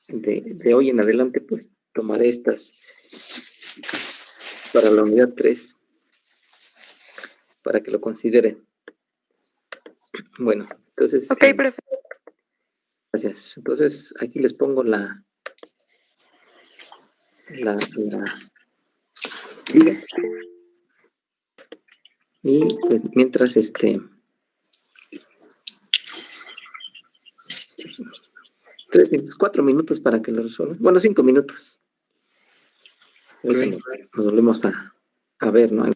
de hoy en adelante, pues tomaré estas para la unidad 3 para que lo considere. Bueno, entonces, Ok, profe. gracias. Entonces, aquí les pongo la liga. Y pues mientras 4 minutos para que lo resuelvan. Bueno, 5 minutos. Ahorita nos volvemos a ver, ¿no?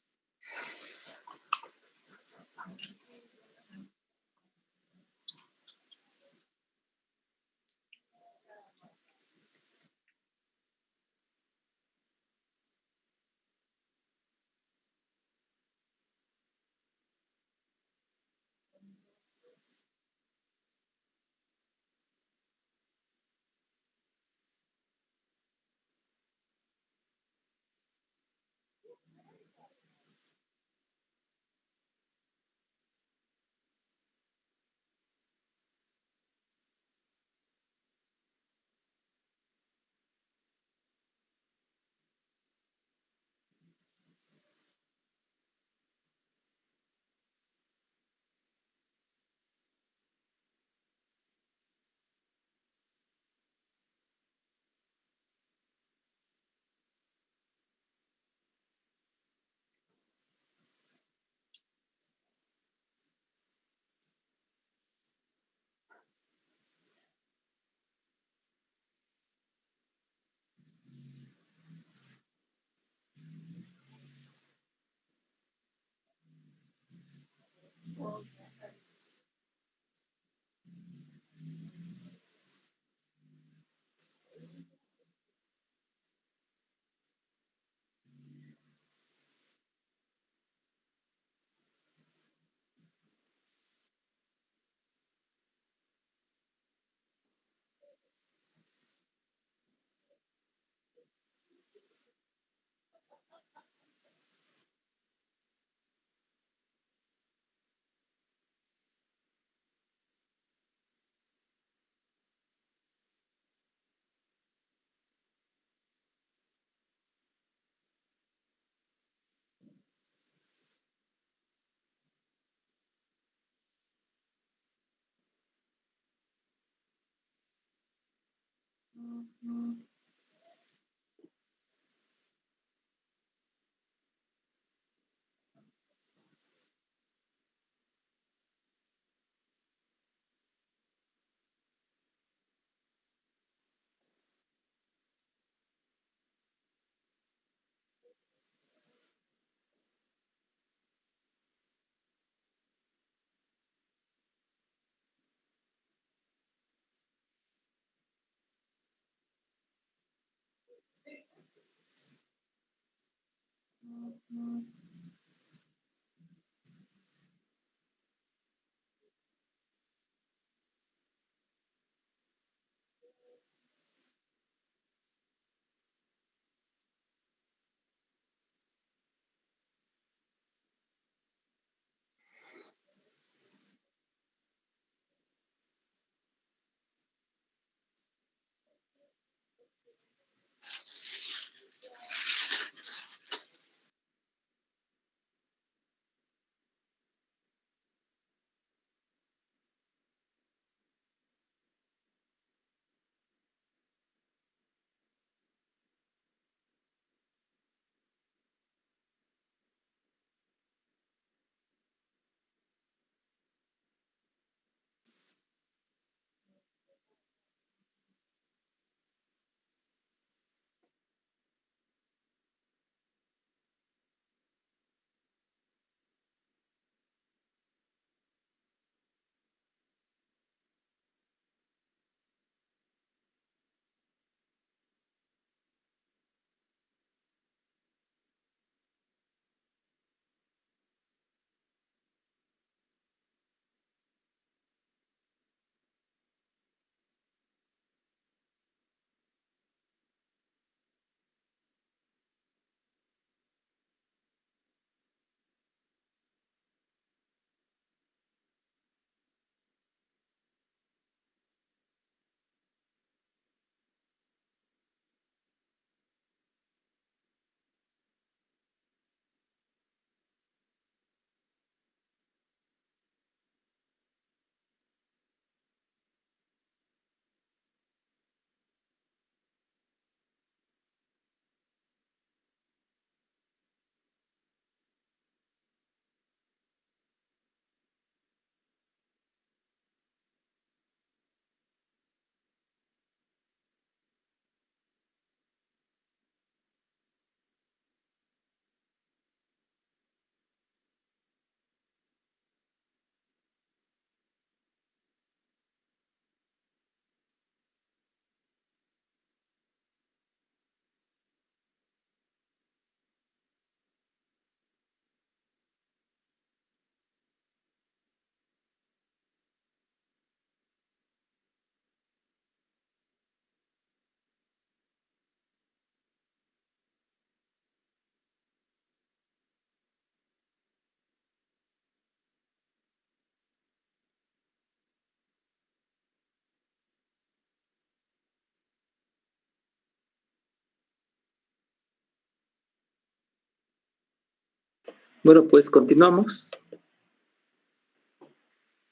Bueno, pues continuamos.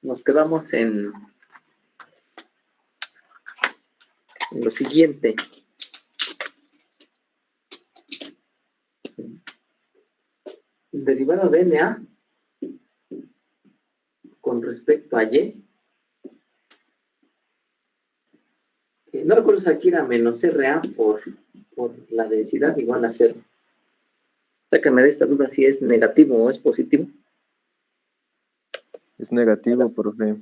Nos quedamos en lo siguiente. El derivado de NA con respecto a Y. No recuerdo si aquí era menos RA por la densidad igual a 0. Sácame de esta duda si es negativo o es positivo. Es negativo, profe.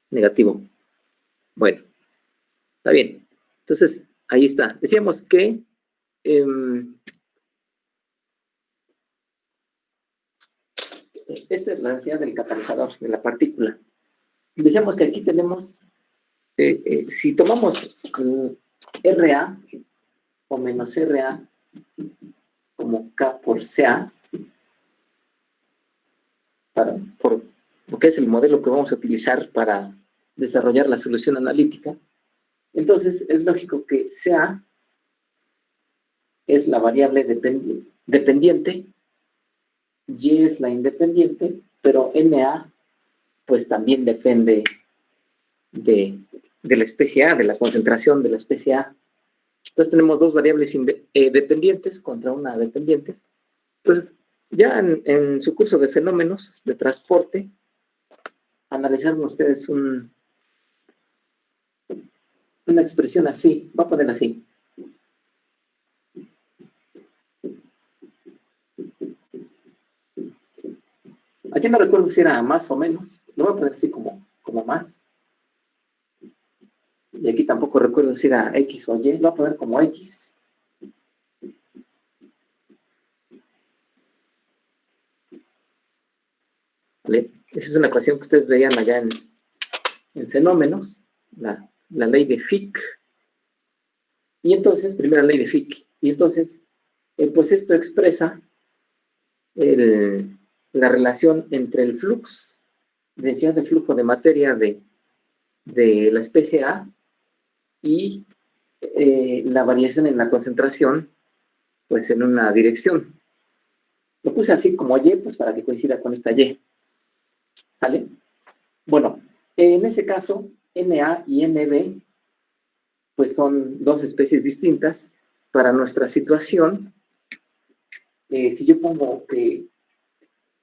Negativo. Bueno, está bien. Entonces, ahí está. Decíamos que esta es la densidad del catalizador, de la partícula. Decíamos que aquí tenemos, si tomamos RA o menos RA como K por CA, porque es el modelo que vamos a utilizar para desarrollar la solución analítica, entonces es lógico que CA es la variable dependiente, Y es la independiente, pero NA pues también depende de la especie A, de la concentración de la especie A. Entonces tenemos dos variables dependientes contra una dependiente. Entonces, ya en su curso de fenómenos de transporte, analizaron ustedes una expresión así, voy a poner así. Aquí no recuerdo si era más o menos, lo voy a poner así como más. Y aquí tampoco recuerdo si era X o Y, lo voy a poner como X. ¿Vale? Esa es una ecuación que ustedes veían allá en fenómenos, la ley de Fick. Y entonces, primera ley de Fick. Y entonces, pues esto expresa la relación entre el flux, densidad de flujo de materia de la especie A y la variación en la concentración, pues en una dirección. Lo puse así como Y, pues para que coincida con esta Y. ¿Vale? Bueno, en ese caso, NA y NB, pues son dos especies distintas. Para nuestra situación, si yo pongo que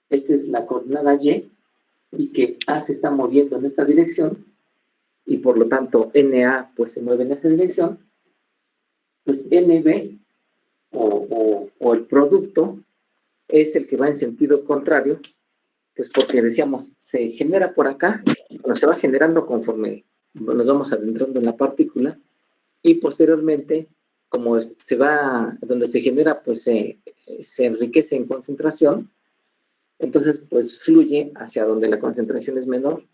esta es la coordenada Y y que A se está moviendo en esta dirección, y por lo tanto NA pues se mueve en esa dirección, pues NB o el producto es el que va en sentido contrario, pues porque decíamos, se genera por acá, bueno, se va generando conforme nos vamos adentrando en la partícula, y posteriormente, como se va, donde se genera, pues se enriquece en concentración, entonces pues fluye hacia donde la concentración es menor,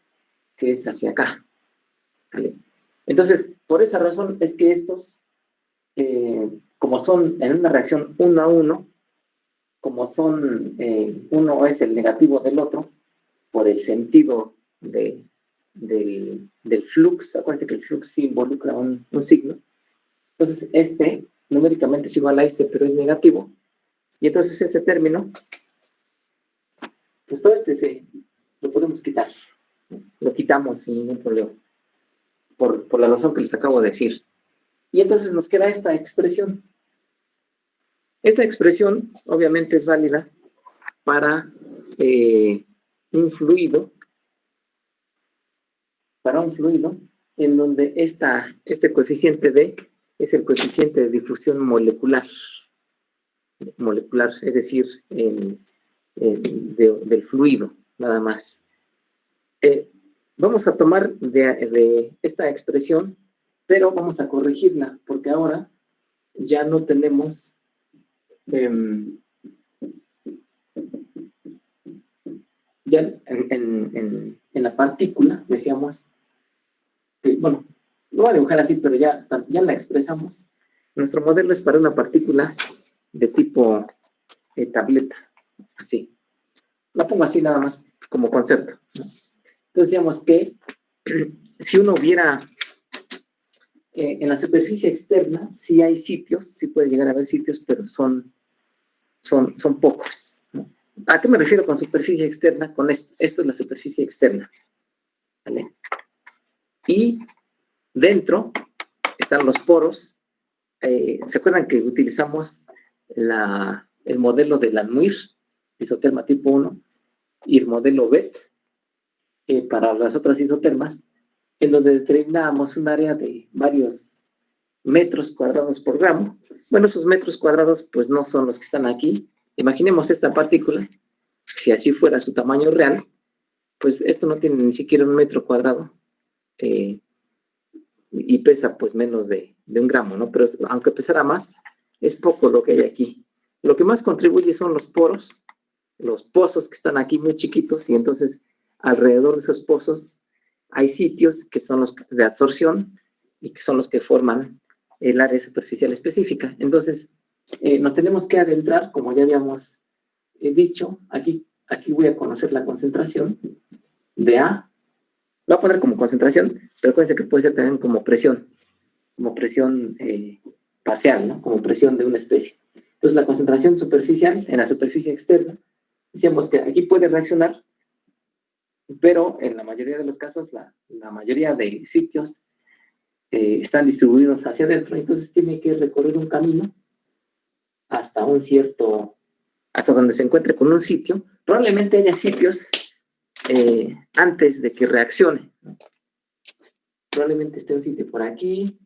que es hacia acá. ¿Vale? Entonces, por esa razón es que estos, como son en una reacción 1 a 1, como son, uno es el negativo del otro, por el sentido del flux, acuérdense que el flux sí involucra un signo, entonces este numéricamente es igual a este, pero es negativo, y entonces ese término, pues todo lo podemos quitar, ¿no? Lo quitamos sin ningún problema, por la razón que les acabo de decir. Y entonces nos queda esta expresión. Esta expresión obviamente es válida para un fluido en donde este coeficiente D es el coeficiente de difusión molecular, es decir, del fluido, nada más. Vamos a tomar de esta expresión, pero vamos a corregirla, porque ahora ya no tenemos ya en la partícula, decíamos, que, bueno, lo voy a dibujar así, pero ya la expresamos. Nuestro modelo es para una partícula de tipo tableta, así. La pongo así nada más como concepto, ¿no? Entonces decíamos que si uno viera en la superficie externa, sí puede llegar a haber sitios, pero son pocos, ¿no? ¿A qué me refiero con superficie externa? Con esto es la superficie externa, ¿vale? Y dentro están los poros. ¿Se acuerdan que utilizamos el modelo de Langmuir, isoterma tipo 1, y el modelo BET para las otras isotermas, en donde determinábamos un área de varios metros cuadrados por gramo? Bueno, esos metros cuadrados pues no son los que están aquí. Imaginemos esta partícula, si así fuera su tamaño real, pues esto no tiene ni siquiera un metro cuadrado y pesa pues menos de 1 gramo, ¿no? Pero aunque pesara más, es poco lo que hay aquí. Lo que más contribuye son los poros, los pozos que están aquí muy chiquitos, y entonces alrededor de esos pozos hay sitios que son los de absorción y que son los que forman el área superficial específica. Entonces, nos tenemos que adentrar, como ya habíamos dicho, aquí voy a conocer la concentración de A. Voy a poner como concentración, pero acuérdense que puede ser también como presión parcial, ¿no? Como presión de una especie. Entonces, la concentración superficial en la superficie externa, decíamos que aquí puede reaccionar, pero en la mayoría de los casos, la mayoría de sitios están distribuidos hacia adentro, entonces tiene que recorrer un camino hasta donde se encuentre con un sitio. Probablemente haya sitios antes de que reaccione, ¿no? Probablemente esté un sitio por aquí,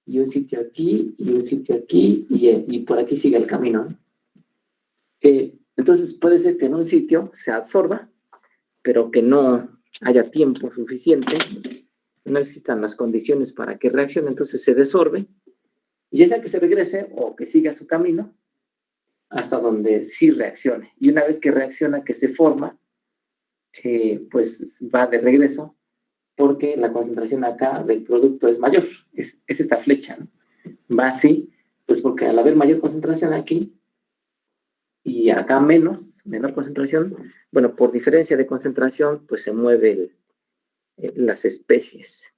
y un sitio aquí, y un sitio aquí, y por aquí sigue el camino, ¿no? Entonces puede ser que en un sitio se absorba, pero que no haya tiempo suficiente, no existan las condiciones para que reaccione, entonces se desorbe, y ya sea que se regrese o que siga su camino hasta donde sí reaccione. Y una vez que reacciona, que se forma, pues va de regreso, porque la concentración acá del producto es mayor, es esta flecha, ¿no? Va así, pues porque al haber mayor concentración aquí, y acá menor concentración, bueno, por diferencia de concentración, pues se mueven las especies.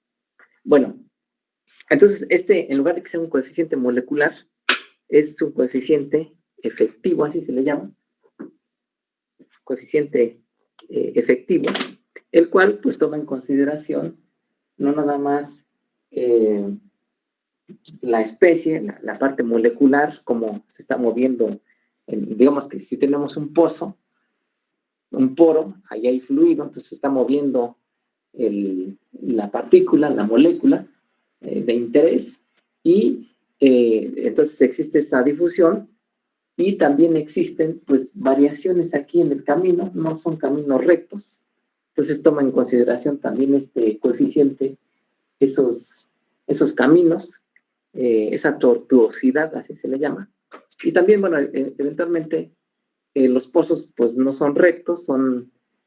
Bueno, entonces en lugar de que sea un coeficiente molecular, es un coeficiente efectivo, así se le llama, coeficiente efectivo, el cual pues toma en consideración no nada más la especie, la parte molecular, como se está moviendo. Digamos que si tenemos un pozo, un poro, ahí hay fluido, entonces se está moviendo la partícula, la molécula de interés, y entonces existe esa difusión, y también existen pues variaciones aquí en el camino, no son caminos rectos, entonces toma en consideración también este coeficiente esos caminos, esa tortuosidad, así se le llama. Y también, bueno, eventualmente los pozos pues no son rectos,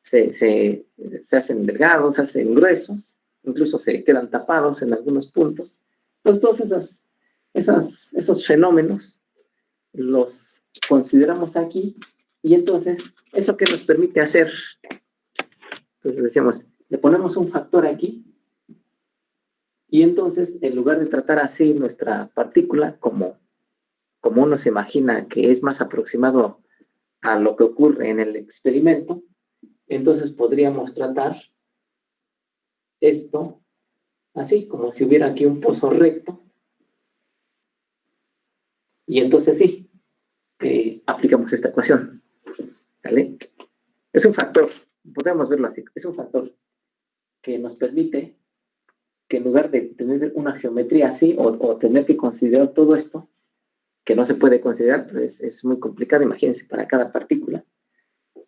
se hacen delgados, se hacen gruesos, incluso se quedan tapados en algunos puntos. Entonces, todos esos fenómenos los consideramos aquí, y entonces, ¿eso qué nos permite hacer? Entonces decíamos, le ponemos un factor aquí, y entonces, en lugar de tratar así nuestra partícula, como uno se imagina que es más aproximado a lo que ocurre en el experimento, entonces podríamos tratar esto así, como si hubiera aquí un pozo recto, y entonces sí, aplicamos esta ecuación, ¿vale? Es un factor, podemos verlo así, es un factor que nos permite que en lugar de tener una geometría así, o tener que considerar todo esto, que no se puede considerar, pues es muy complicado, imagínense, para cada partícula,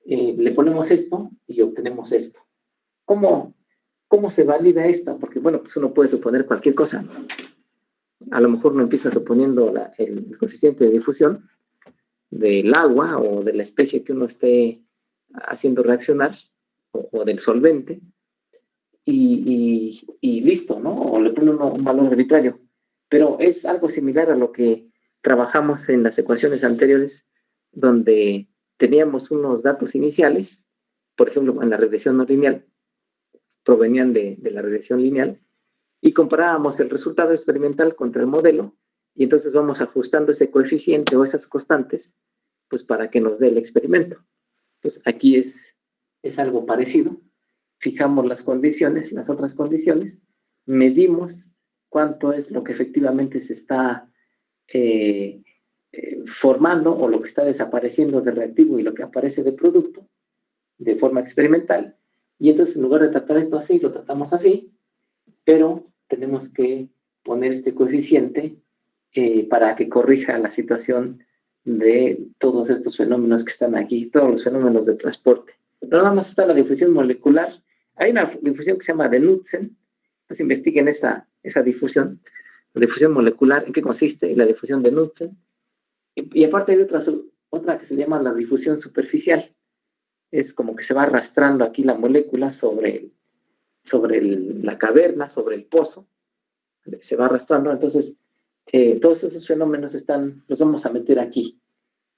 le ponemos esto y obtenemos esto. ¿Cómo se valida esto? Porque, bueno, pues uno puede suponer cualquier cosa, ¿no? A lo mejor uno empieza suponiendo el coeficiente de difusión del agua o de la especie que uno esté haciendo reaccionar, o del solvente, y listo, ¿no? O le pone uno un valor arbitrario. Pero es algo similar a lo que trabajamos en las ecuaciones anteriores, donde teníamos unos datos iniciales, por ejemplo, en la regresión no lineal, provenían de la regresión lineal, y comparábamos el resultado experimental contra el modelo, y entonces vamos ajustando ese coeficiente o esas constantes, pues para que nos dé el experimento. Pues aquí es algo parecido. Fijamos las condiciones, las otras condiciones, medimos cuánto es lo que efectivamente se está formando o lo que está desapareciendo de reactivo y lo que aparece de producto de forma experimental. Y entonces, en lugar de tratar esto así, lo tratamos así, pero tenemos que poner este coeficiente para que corrija la situación de todos estos fenómenos que están aquí, todos los fenómenos de transporte. Pero nada más está la difusión molecular. Hay una difusión que se llama de Knudsen. Entonces investiguen esa difusión. La difusión molecular, ¿en qué consiste? La difusión de Knudsen. Y aparte hay otra que se llama la difusión superficial. Es como que se va arrastrando aquí la molécula sobre la caverna, sobre el pozo. Se va arrastrando. Entonces, todos esos fenómenos los vamos a meter aquí.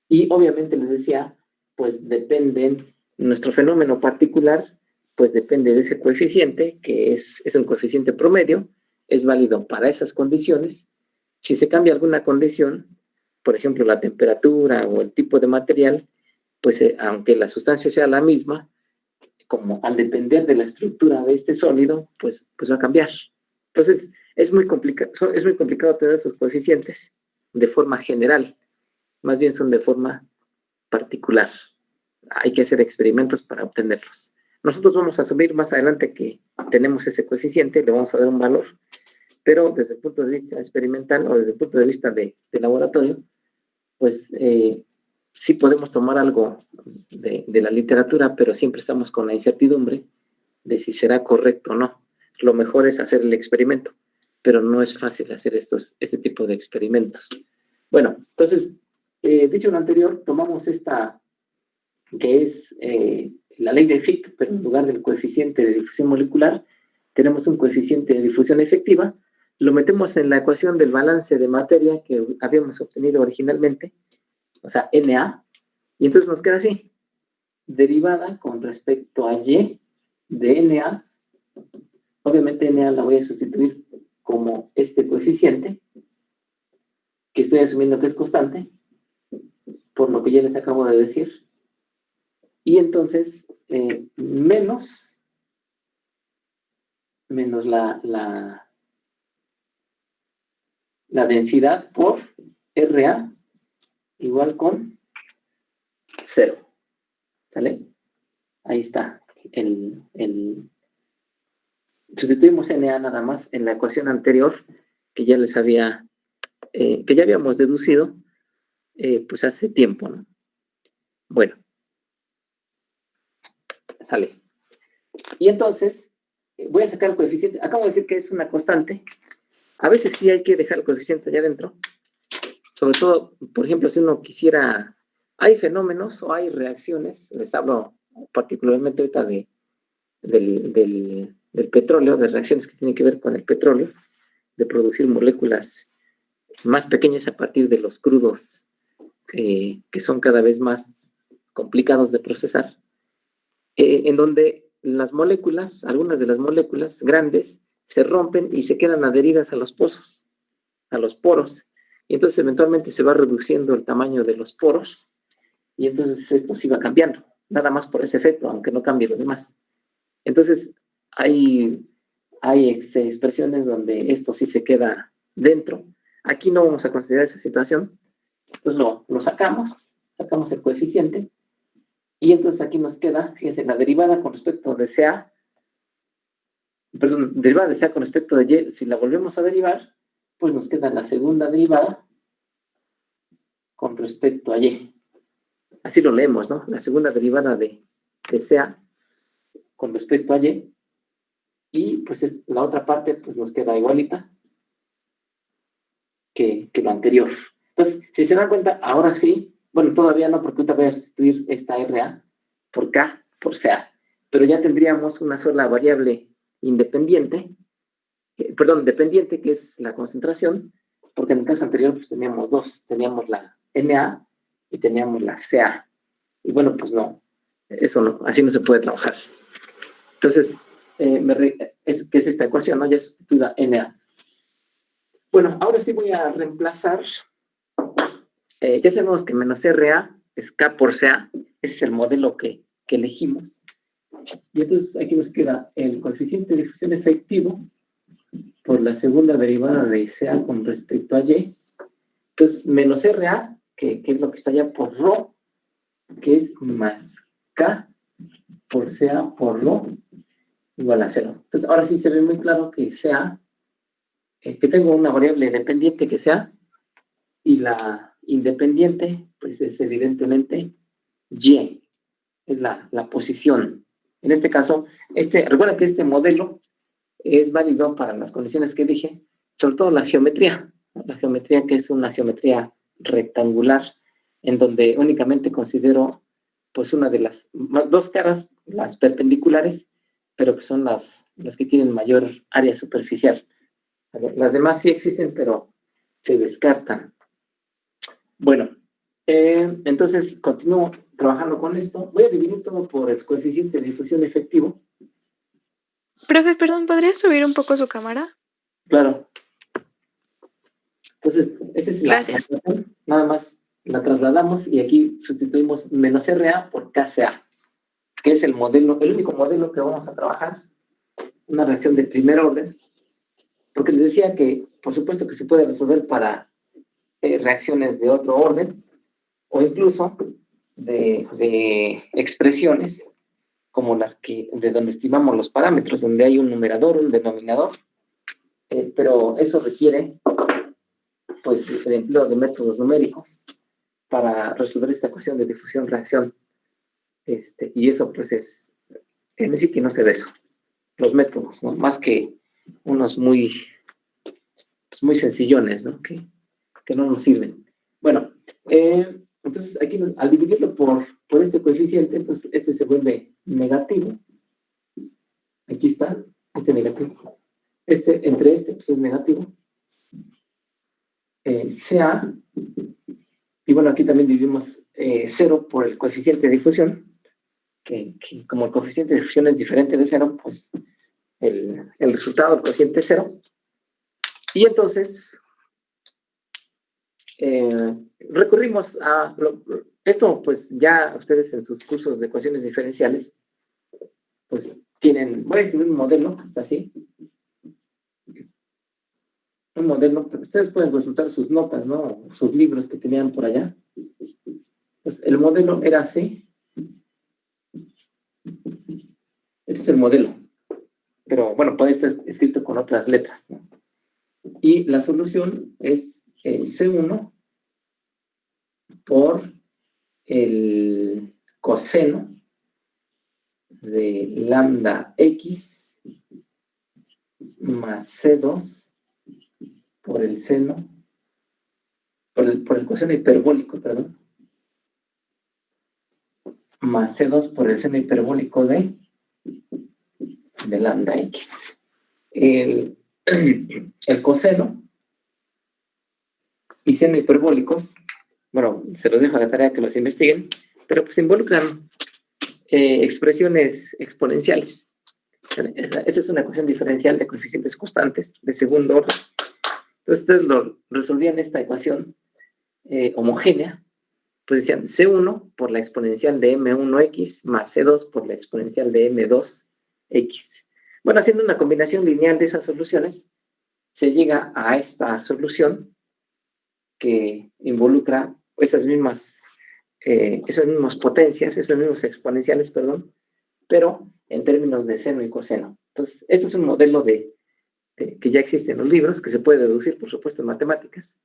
Y obviamente les decía, pues dependen, nuestro fenómeno particular, pues depende de ese coeficiente, que es un coeficiente promedio, es válido para esas condiciones. Si se cambia alguna condición, por ejemplo, la temperatura o el tipo de material, pues aunque la sustancia sea la misma, como al depender de la estructura de este sólido, pues va a cambiar. Entonces, es muy complicado tener estos coeficientes de forma general, más bien son de forma particular. Hay que hacer experimentos para obtenerlos. Nosotros vamos a asumir más adelante que tenemos ese coeficiente, le vamos a dar un valor, pero desde el punto de vista experimental o desde el punto de vista de laboratorio, pues sí podemos tomar algo de la literatura, pero siempre estamos con la incertidumbre de si será correcto o no. Lo mejor es hacer el experimento, pero no es fácil hacer este tipo de experimentos. Bueno, entonces, dicho lo anterior, tomamos esta, que es la ley de Fick, pero en lugar del coeficiente de difusión molecular, tenemos un coeficiente de difusión efectiva, lo metemos en la ecuación del balance de materia que habíamos obtenido originalmente, o sea, Na, y entonces nos queda así, derivada con respecto a Y de Na, obviamente Na la voy a sustituir como este coeficiente, que estoy asumiendo que es constante, por lo que ya les acabo de decir, y entonces menos la densidad por RA igual con 0. ¿Sale? Ahí está. Sustituimos Na nada más en la ecuación anterior que ya les había, que ya habíamos deducido pues hace tiempo, ¿no? Bueno. Sale. Y entonces, voy a sacar el coeficiente. Acabo de decir que es una constante. A veces sí hay que dejar el coeficiente allá adentro. Sobre todo, por ejemplo, si uno quisiera... Hay fenómenos o hay reacciones. Les hablo particularmente ahorita del petróleo, de reacciones que tienen que ver con el petróleo, de producir moléculas más pequeñas a partir de los crudos que son cada vez más complicados de procesar, en donde las moléculas, algunas de las moléculas grandes, se rompen y se quedan adheridas a los pozos, a los poros, y entonces eventualmente se va reduciendo el tamaño de los poros, y entonces esto sí va cambiando, nada más por ese efecto, aunque no cambie lo demás. Entonces, hay expresiones donde esto sí se queda dentro. Aquí no vamos a considerar esa situación, entonces lo sacamos el coeficiente, y entonces aquí nos queda, fíjense, la derivada con respecto de CA, derivada de CA con respecto de Y, si la volvemos a derivar, pues nos queda la segunda derivada con respecto a Y. Así lo leemos, ¿no? La segunda derivada de CA con respecto a Y, y pues la otra parte pues nos queda igualita que lo anterior. Entonces, si se dan cuenta, ahora sí, bueno, todavía no, porque ahorita voy a sustituir esta RA por K, por CA, pero ya tendríamos una sola variable independiente, dependiente, que es la concentración, porque en el caso anterior pues teníamos dos, teníamos la Na y teníamos la Ca. Y bueno, pues no, eso no, así no se puede trabajar. Entonces, ¿qué es esta ecuación? ¿No? Ya sustituida Na. Bueno, ahora sí voy a reemplazar, ya sabemos que menos RA es K por Ca, Ese es el modelo que elegimos. Y entonces aquí nos queda el coeficiente de difusión efectivo por la segunda derivada de CA con respecto a Y. Entonces, menos RA, que es lo que está allá por Rho, que es más K por CA por Rho igual a 0. Entonces, ahora sí se ve muy claro que CA, que tengo una variable dependiente que sea, y la independiente, pues es evidentemente Y, es la posición. En este caso, recuerda que este modelo es válido para las condiciones que dije, sobre todo la geometría que es una geometría rectangular, en donde únicamente considero pues una de las dos caras, las perpendiculares, pero que son las que tienen mayor área superficial. Las demás sí existen, pero se descartan. Bueno, entonces continúo trabajando con esto. Voy a dividir todo por el coeficiente de difusión efectivo. Profe, perdón, ¿podría subir un poco su cámara? Claro. Entonces, esta es la ecuación. Nada más la trasladamos y aquí sustituimos menos RA por KCA, que es el único modelo que vamos a trabajar. Una reacción de primer orden. Porque les decía que, por supuesto, que se puede resolver para reacciones de otro orden, o incluso de expresiones como las de donde estimamos los parámetros, donde hay un numerador, un denominador, pero eso requiere pues el empleo de métodos numéricos para resolver esta ecuación de difusión-reacción. Y eso pues en sí que no se ve eso, los métodos, ¿no? Más que unos muy sencillones, ¿no? Que no nos sirven. Bueno, entonces aquí al dividirlo por este coeficiente, entonces este se vuelve negativo. Aquí está, este negativo. Entre este pues es negativo. CA, y bueno, aquí también dividimos 0 por el coeficiente de difusión, que como el coeficiente de difusión es diferente de 0, pues el resultado del coeficiente es 0. Y entonces recurrimos a esto, pues ya ustedes en sus cursos de ecuaciones diferenciales, pues voy a escribir un modelo, está así, un modelo, pero ustedes pueden consultar sus notas, ¿no? Sus libros que tenían por allá. Pues el modelo era así. Este es el modelo. Pero bueno, puede estar escrito con otras letras, ¿no? Y la solución es C1 por el coseno de lambda x más C2 por el seno, por el coseno hiperbólico, perdón, más C2 por el seno hiperbólico de lambda x. El coseno y seno hiperbólicos, bueno, se los dejo de tarea que los investiguen, pero pues involucran expresiones exponenciales. Esa es una ecuación diferencial de coeficientes constantes de segundo orden. Entonces ustedes lo resolvían esta ecuación homogénea, pues decían C1 por la exponencial de M1x más C2 por la exponencial de M2x. Bueno, haciendo una combinación lineal de esas soluciones, se llega a esta solución que involucra esas mismas potencias, esas mismas exponenciales, perdón, pero en términos de seno y coseno. Entonces, este es un modelo que ya existe en los libros, que se puede deducir, por supuesto, en matemáticas.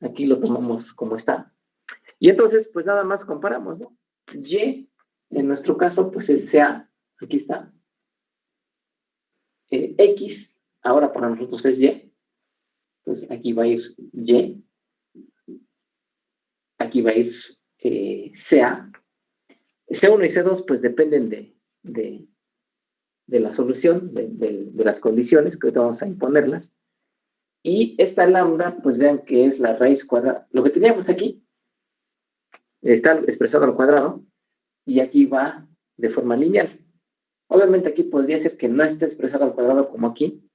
Aquí lo tomamos como está. Y entonces, pues nada más comparamos, ¿no? Y, en nuestro caso, pues es CA, aquí está. X, ahora para nosotros es Y. Entonces, aquí va a ir Y. Aquí va a ir CA. C1 y C2, pues dependen de la solución, de las condiciones, que ahorita vamos a imponerlas. Y esta lambda, pues vean que es la raíz cuadrada. Lo que teníamos aquí está expresado al cuadrado y aquí va de forma lineal. Obviamente aquí podría ser que no esté expresado al cuadrado como aquí,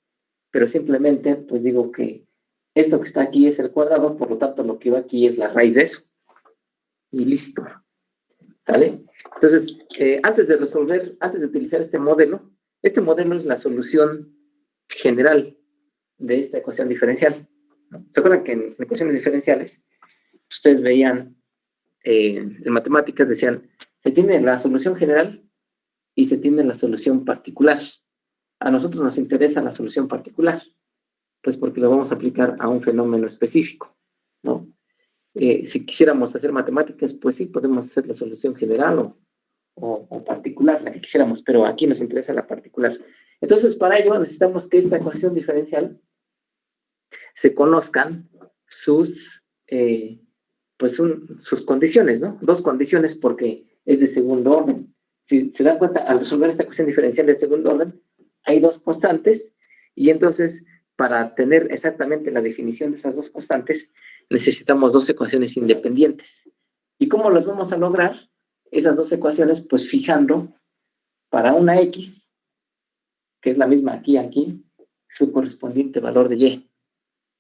pero simplemente pues digo que esto que está aquí es el cuadrado, por lo tanto lo que va aquí es la raíz de eso. Y listo. ¿Vale? Entonces, antes de utilizar este modelo es la solución general de esta ecuación diferencial, ¿no? ¿Se acuerdan que en ecuaciones diferenciales ustedes veían, en matemáticas decían, se tiene la solución general y se tiene la solución particular? A nosotros nos interesa la solución particular, pues porque lo vamos a aplicar a un fenómeno específico, ¿no? Si quisiéramos hacer matemáticas, pues sí, podemos hacer la solución general o particular, la que quisiéramos, pero aquí nos interesa la particular. Entonces, para ello necesitamos que esta ecuación diferencial se conozcan sus, sus condiciones, ¿no? Dos condiciones porque es de segundo orden. Si se dan cuenta, al resolver esta ecuación diferencial de segundo orden, hay dos constantes y entonces para tener exactamente la definición de esas dos constantes necesitamos dos ecuaciones independientes. ¿Y cómo las vamos a lograr? Esas dos ecuaciones, pues fijando para una X, que es la misma aquí, su correspondiente valor de Y.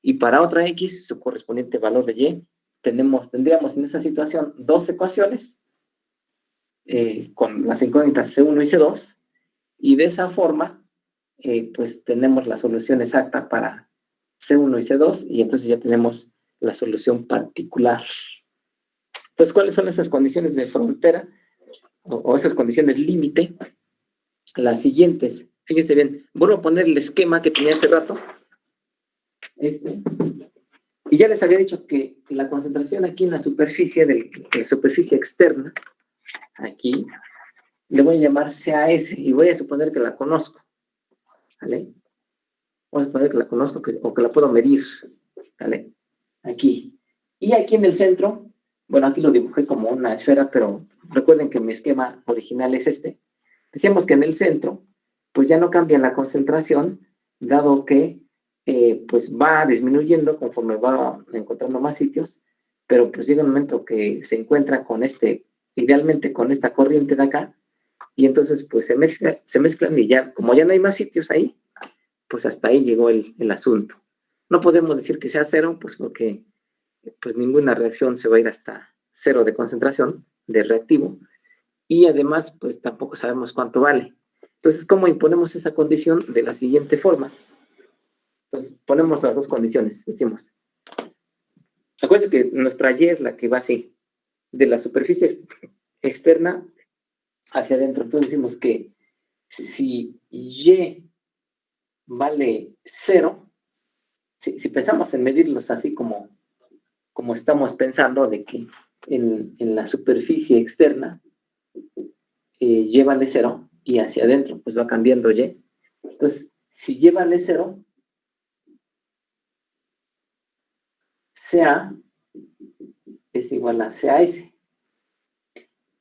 Y para otra X, su correspondiente valor de Y, tendríamos en esa situación dos ecuaciones con las incógnitas C1 y C2, y de esa forma, pues tenemos la solución exacta para C1 y C2, y entonces ya tenemos la solución particular. Pues, ¿cuáles son esas condiciones de frontera o esas condiciones límite? Las siguientes. Fíjense bien, vuelvo a poner el esquema que tenía hace rato. Y ya les había dicho que la concentración aquí en la superficie, la superficie externa, aquí, le voy a llamar CAS y voy a suponer que la conozco. ¿Vale? Voy a suponer que la conozco o que la puedo medir. ¿Vale? Aquí. Y aquí en el centro, bueno, aquí lo dibujé como una esfera, pero recuerden que mi esquema original es este. Decíamos que en el centro, pues ya no cambia la concentración, dado que pues va disminuyendo conforme va encontrando más sitios, pero pues llega un momento que se encuentra con idealmente con esta corriente de acá, y entonces pues se mezclan y ya, como ya no hay más sitios ahí, pues hasta ahí llegó el asunto. No podemos decir que sea cero, pues porque pues ninguna reacción se va a ir hasta cero de concentración de reactivo, y además pues tampoco sabemos cuánto vale. Entonces, ¿cómo imponemos esa condición? De la siguiente forma. Entonces, ponemos las dos condiciones, decimos. Acuérdense que nuestra Y es la que va así, de la superficie externa hacia adentro. Entonces decimos que si Y vale 0, si pensamos en medirlos así como estamos pensando, de que en la superficie externa Y vale 0 y hacia adentro pues va cambiando Y. Entonces, si Y vale 0, CA es igual a CAS.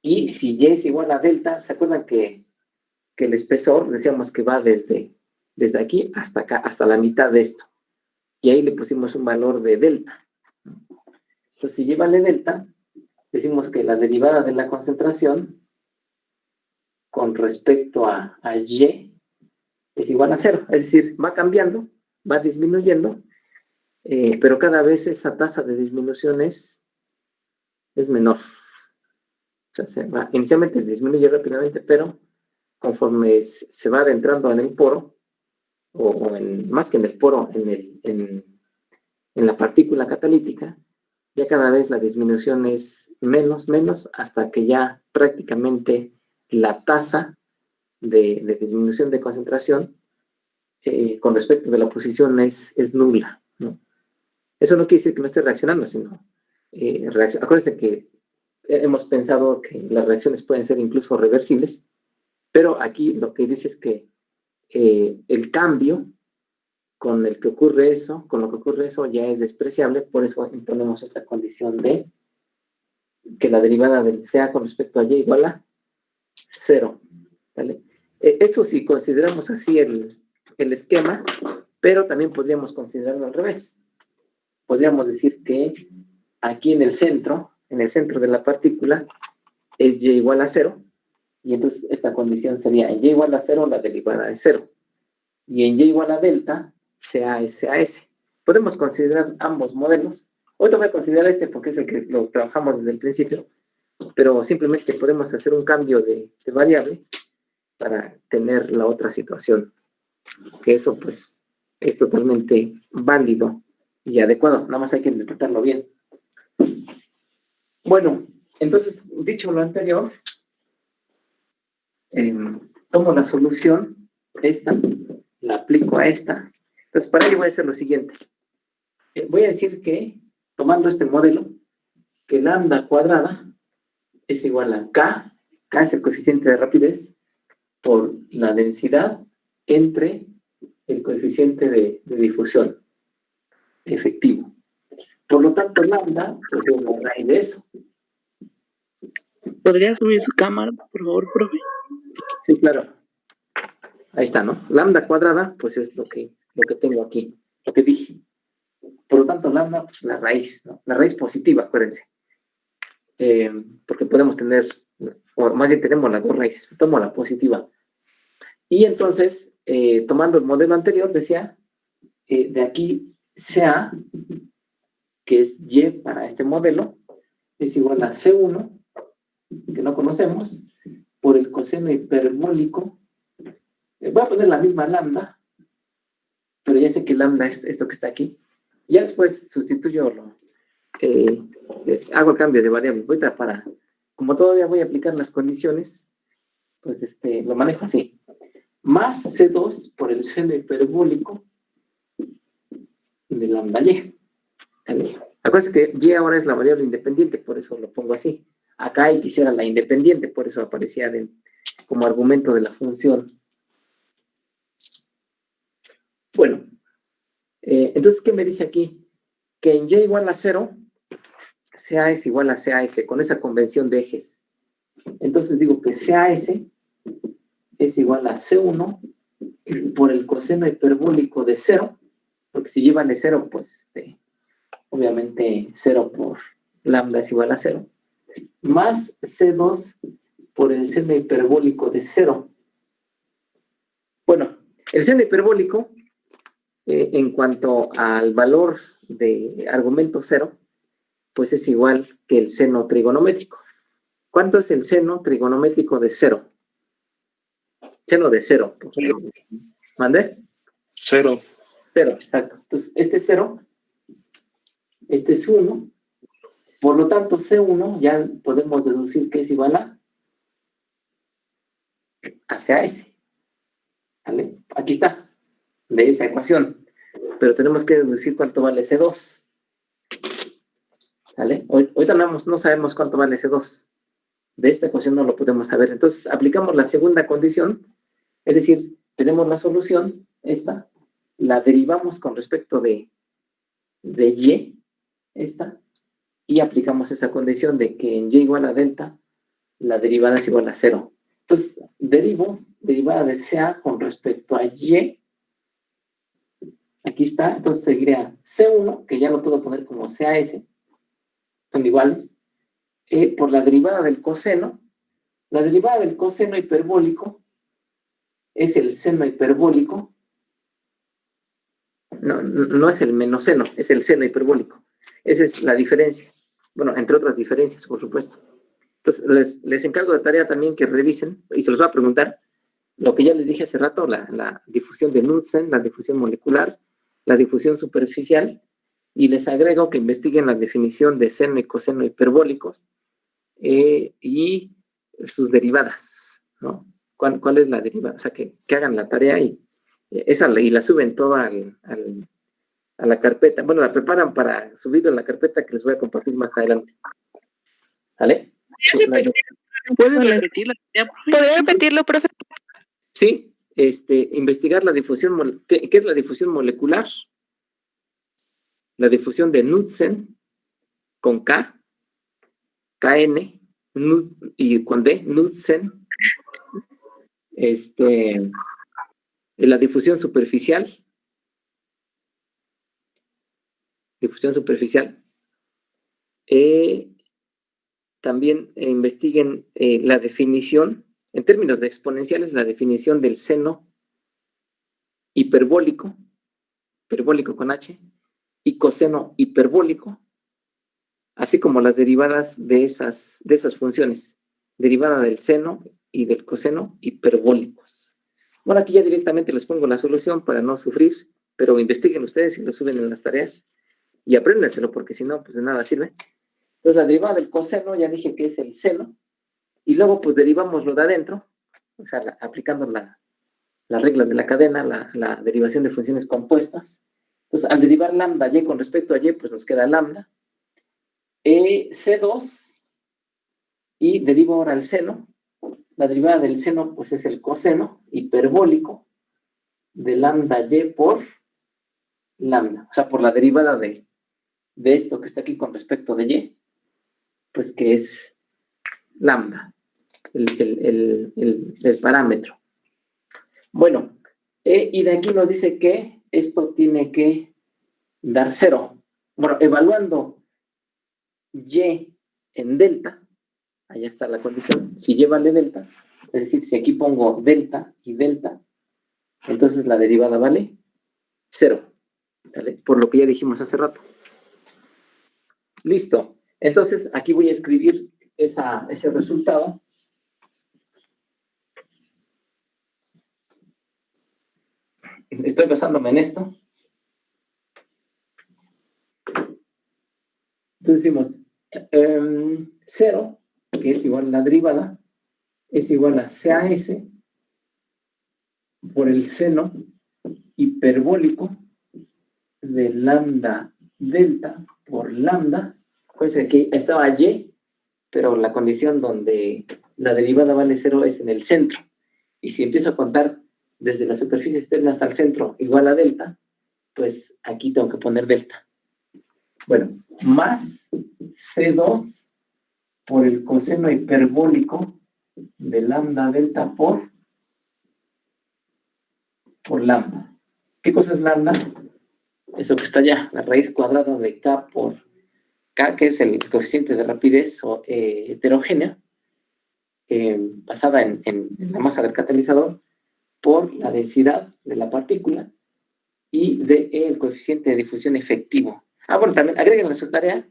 Y si Y es igual a delta, ¿se acuerdan que el espesor decíamos que va desde aquí hasta acá, hasta la mitad de esto? Y ahí le pusimos un valor de delta. Entonces, si Y vale delta, decimos que la derivada de la concentración con respecto a Y es igual a 0. Es decir, va cambiando, va disminuyendo, pero cada vez esa tasa de disminución es menor. O sea, inicialmente disminuye rápidamente, pero conforme se va adentrando en el poro, más que en el poro, en la partícula catalítica, ya cada vez la disminución es menos, hasta que ya prácticamente la tasa de disminución de concentración con respecto de la posición es nula, ¿no? Eso no quiere decir que no esté reaccionando, sino acuérdense que hemos pensado que las reacciones pueden ser incluso reversibles, pero aquí lo que dice es que el cambio con lo que ocurre eso ya es despreciable, por eso imponemos esta condición de que la derivada del CA con respecto a Y igual a 0. ¿Vale? Esto si consideramos así el esquema, pero también podríamos considerarlo al revés. Podríamos decir que aquí en el centro de la partícula es Y igual a 0, y entonces esta condición sería en Y igual a 0 la derivada de 0, y en Y igual a delta CA es CAS. Podemos considerar ambos modelos. Hoy te voy a considerar este porque es el que lo trabajamos desde el principio, pero simplemente podemos hacer un cambio de variable para tener la otra situación, que eso pues es totalmente válido y adecuado, nada más hay que interpretarlo bien. Bueno, entonces, dicho lo anterior, tomo la solución, esta, la aplico a esta. Entonces, para ello voy a hacer lo siguiente. Voy a decir que, tomando este modelo, que lambda cuadrada es igual a K es el coeficiente de rapidez, por la densidad entre el coeficiente de difusión efectivo. Por lo tanto, lambda pues, es la raíz de eso. ¿Podría subir su cámara, por favor, profe? Sí, claro. Ahí está, ¿no? Lambda cuadrada, pues es lo que tengo aquí, lo que dije. Por lo tanto, lambda, pues la raíz, ¿no? La raíz positiva, acuérdense. Porque podemos tener, o más bien tenemos las dos raíces. Tomo la positiva. Y entonces, tomando el modelo anterior, decía, de aquí CA, que es Y para este modelo, es igual a C1, que no conocemos, por el coseno hiperbólico. Voy a poner la misma lambda, pero ya sé que lambda es esto que está aquí. Ya después sustituyo, hago el cambio de variable. Ahorita como todavía voy a aplicar las condiciones, pues lo manejo así. Más C2 por el seno hiperbólico de lambda Y. Acuérdense que Y ahora es la variable independiente, por eso lo pongo así. Acá Y quisiera la independiente, por eso aparecía como argumento de la función. Bueno, entonces, ¿qué me dice aquí? Que en Y igual a 0, CA es igual a CAS, con esa convención de ejes. Entonces digo que CAS es igual a C1 por el coseno hiperbólico de 0, porque si Y vale 0, pues obviamente 0 por lambda es igual a 0, más C2 por el seno hiperbólico de 0. Bueno, el seno hiperbólico, en cuanto al valor de argumento 0, pues es igual que el seno trigonométrico. ¿Cuánto es el seno trigonométrico de 0? Seno de 0. ¿Mande? 0. 0, exacto. Entonces, este es 0, este es 1. Por lo tanto, C1 ya podemos deducir que es igual a CAS. ¿Vale? Aquí está, de esa ecuación. Pero tenemos que deducir cuánto vale C2. ¿Vale? Ahorita no sabemos cuánto vale C2. De esta ecuación no lo podemos saber. Entonces, aplicamos la segunda condición, es decir, tenemos la solución, esta, la derivamos con respecto de Y, esta, y aplicamos esa condición de que en Y igual a delta, la derivada es igual a 0. Entonces, derivada de CA con respecto a Y. Aquí está, entonces seguiría C1, que ya lo puedo poner como CAS, son iguales, por la derivada del coseno. La derivada del coseno hiperbólico es el seno hiperbólico. No es el menos seno, es el seno hiperbólico. Esa es la diferencia. Bueno, entre otras diferencias, por supuesto. Entonces, les encargo de tarea también que revisen, y se los voy a preguntar, lo que ya les dije hace rato, la difusión de Knudsen, la difusión molecular, la difusión superficial, y les agrego que investiguen la definición de seno y coseno hiperbólicos y sus derivadas, ¿no? ¿Cuál es la derivada? O sea, que hagan la tarea y la suben toda a la carpeta. Bueno, la preparan para subirlo en la carpeta que les voy a compartir más adelante. ¿Vale? ¿Puedes repetir la tarea, profe? ¿Podría repetirlo, profe? Sí, investigar la difusión, ¿qué es la difusión molecular? La difusión de Knudsen con K, KN, y con D, Knudsen. La difusión superficial. También investiguen la definición, en términos de exponenciales, la definición del seno hiperbólico con H, y coseno hiperbólico, así como las derivadas de esas funciones, derivada del seno y del coseno hiperbólicos. Bueno, aquí ya directamente les pongo la solución para no sufrir, pero investiguen ustedes y lo suben en las tareas y apréndenselo, porque si no, pues de nada sirve. Entonces, la derivada del coseno, ya dije que es el seno, y luego pues derivamos lo de adentro, o sea, aplicando la regla de la cadena, la derivación de funciones compuestas. Entonces, al derivar lambda y con respecto a y, pues nos queda lambda. C2, y derivo ahora el seno. La derivada del seno, pues es el coseno hiperbólico de lambda y por lambda. O sea, por la derivada de esto que está aquí con respecto de y, pues que es lambda, el parámetro. Bueno, y de aquí nos dice que esto tiene que dar 0. Bueno, evaluando y en delta, allá está la condición, si y vale delta, es decir, si aquí pongo delta y delta, entonces la derivada vale 0, ¿vale? Por lo que ya dijimos hace rato. Listo. Entonces, aquí voy a escribir ese resultado. Estoy basándome en esto. Entonces decimos 0, que es igual a la derivada, es igual a CAS por el seno hiperbólico de lambda delta por lambda. Pues aquí estaba y, pero la condición donde la derivada vale 0 es en el centro. Y si empiezo a contar desde la superficie externa hasta el centro igual a delta, pues aquí tengo que poner delta. Bueno, más C2 por el coseno hiperbólico de lambda delta por lambda. ¿Qué cosa es lambda? Eso que está allá, la raíz cuadrada de K por K, que es el coeficiente de rapidez heterogénea, basada en la masa del catalizador, por la densidad de la partícula y el coeficiente de difusión efectivo. Bueno, también agreguen a su tarea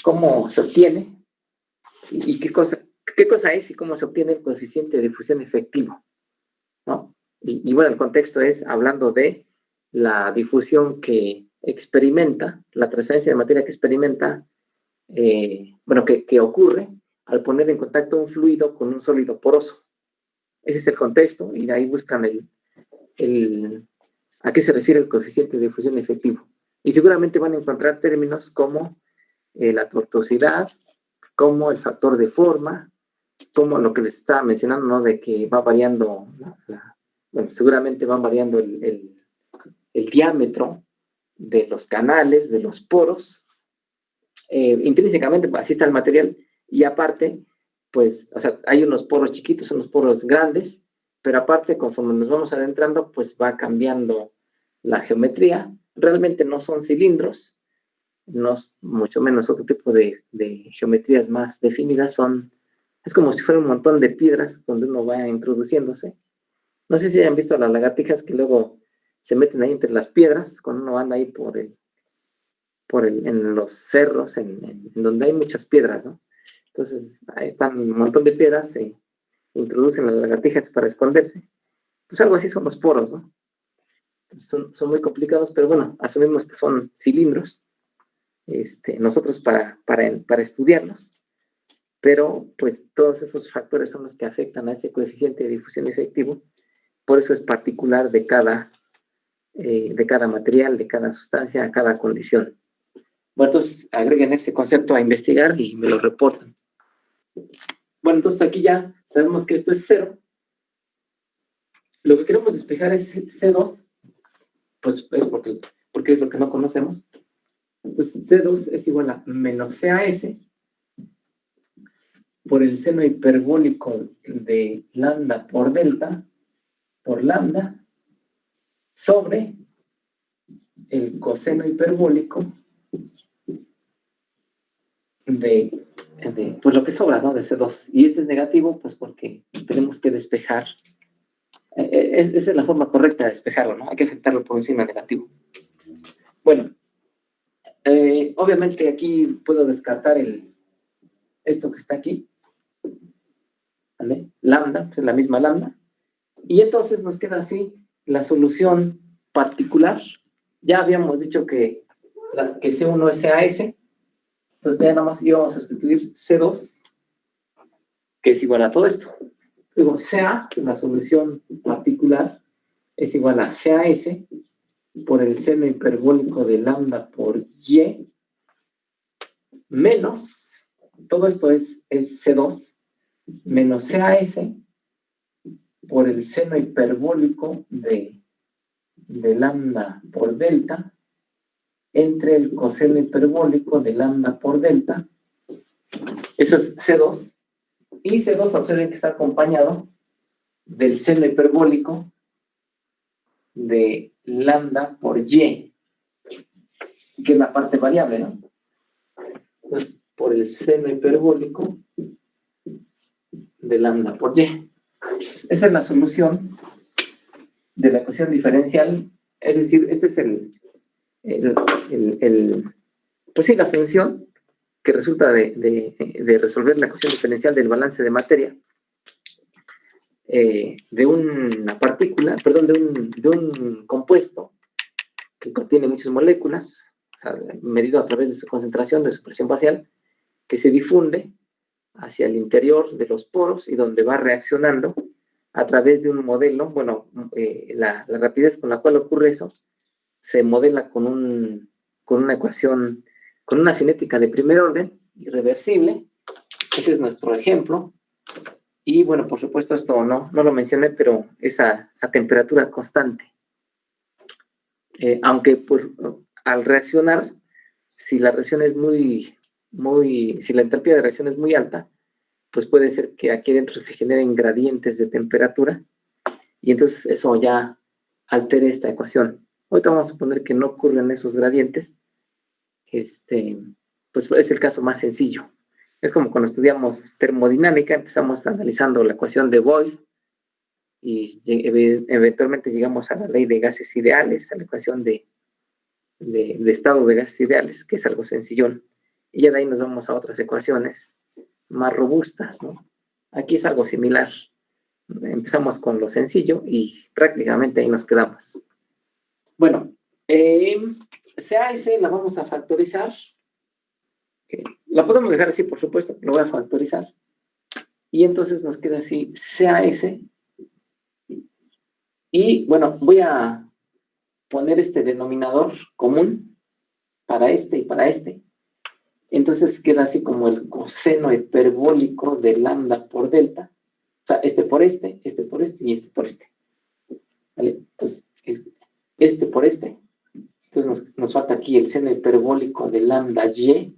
cómo se obtiene y qué cosa es y cómo se obtiene el coeficiente de difusión efectivo, ¿no? Y bueno, el contexto es hablando de la difusión que experimenta, la transferencia de materia que experimenta, que ocurre al poner en contacto un fluido con un sólido poroso. Ese es el contexto y de ahí buscan a qué se refiere el coeficiente de difusión efectivo. Y seguramente van a encontrar términos como la tortuosidad, como el factor de forma, como lo que les estaba mencionando, ¿no? De que va variando, seguramente van variando el diámetro de los canales, de los poros. Intrínsecamente, pues, así está el material, y aparte, pues, o sea, hay unos poros chiquitos, unos poros grandes, pero aparte, conforme nos vamos adentrando, pues va cambiando la geometría. Realmente no son cilindros, no, mucho menos otro tipo de geometrías más definidas, es como si fuera un montón de piedras donde uno va introduciéndose. No sé si hayan visto las lagartijas que luego se meten ahí entre las piedras, cuando uno anda ahí en los cerros, en donde hay muchas piedras, ¿no? Entonces, ahí están un montón de piedras, se introducen las lagartijas para esconderse. Pues algo así son los poros, ¿no? Son muy complicados, pero bueno, asumimos que son cilindros, nosotros para estudiarlos, pero pues todos esos factores son los que afectan a ese coeficiente de difusión efectivo. Por eso es particular de cada material, de cada sustancia, a cada condición. Bueno, entonces agreguen ese concepto a investigar y me lo reportan. Bueno, entonces aquí ya sabemos que esto es 0. Lo que queremos despejar es C2, pues es porque es lo que no conocemos. Entonces C2 es igual a menos CAS por el seno hiperbólico de lambda por delta por lambda sobre el coseno hiperbólico de pues lo que sobra, ¿no? De C2. Y este es negativo, pues porque tenemos que despejar. Esa es la forma correcta de despejarlo, ¿no? Hay que afectarlo por un signo negativo. Bueno, obviamente aquí puedo descartar esto que está aquí, ¿vale? Lambda, es la misma lambda. Y entonces nos queda así la solución particular. Ya habíamos dicho que C1 es CAS, entonces ya nada más íbamos a sustituir C2, que es igual a todo esto. Luego CA, la solución particular, es igual a CAS por el seno hiperbólico de lambda por Y, menos, todo esto es C2, menos CAS por el seno hiperbólico de lambda por delta, entre el coseno hiperbólico de lambda por delta. Eso es C2. Y C2, observen que está acompañado del seno hiperbólico de lambda por Y, que es la parte variable, ¿no? Entonces, por el seno hiperbólico de lambda por Y. Esa es la solución de la ecuación diferencial. Es decir, este es pues sí, la función que resulta de resolver la ecuación diferencial del balance de materia de una partícula, perdón, de un compuesto que contiene muchas moléculas, o sea, medido a través de su concentración, de su presión parcial, que se difunde hacia el interior de los poros y donde va reaccionando a través de un modelo. Bueno, la rapidez con la cual ocurre eso se modela con una ecuación, con una cinética de primer orden, irreversible. Ese es nuestro ejemplo. Y bueno, por supuesto, esto no lo mencioné, pero es a temperatura constante. Aunque al reaccionar, si la reacción es si la entropía de reacción es muy alta, pues puede ser que aquí dentro se generen gradientes de temperatura y entonces eso ya altere esta ecuación. Ahorita vamos a suponer que no ocurren esos gradientes. Pues es el caso más sencillo. Es como cuando estudiamos termodinámica, empezamos analizando la ecuación de Boyle y eventualmente llegamos a la ley de gases ideales, a la ecuación de estado de gases ideales, que es algo sencillón. Y ya de ahí nos vamos a otras ecuaciones más robustas, ¿no? Aquí es algo similar. Empezamos con lo sencillo y prácticamente ahí nos quedamos. Bueno, CAS la vamos a factorizar. La podemos dejar así, por supuesto, lo voy a factorizar. Y entonces nos queda así CAS. Y bueno, voy a poner este denominador común para este y para este. Entonces queda así como el coseno hiperbólico de lambda por delta. O sea, este por este y este por este. ¿Vale? Entonces, este por este. Entonces nos falta aquí el seno hiperbólico de lambda y.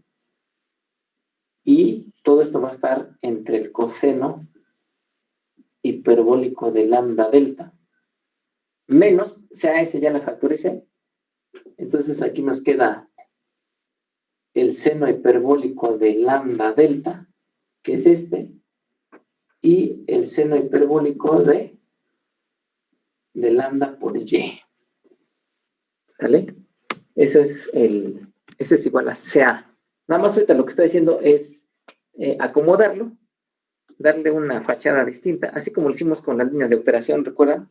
Y todo esto va a estar entre el coseno hiperbólico de lambda delta. Menos, CAS ya la factoricé. Entonces aquí nos queda el seno hiperbólico de lambda delta, que es este, y el seno hiperbólico de lambda por y. ¿Sale? Ese es igual a CA. Nada más ahorita lo que está diciendo es acomodarlo, darle una fachada distinta, así como lo hicimos con la línea de operación, ¿recuerdan?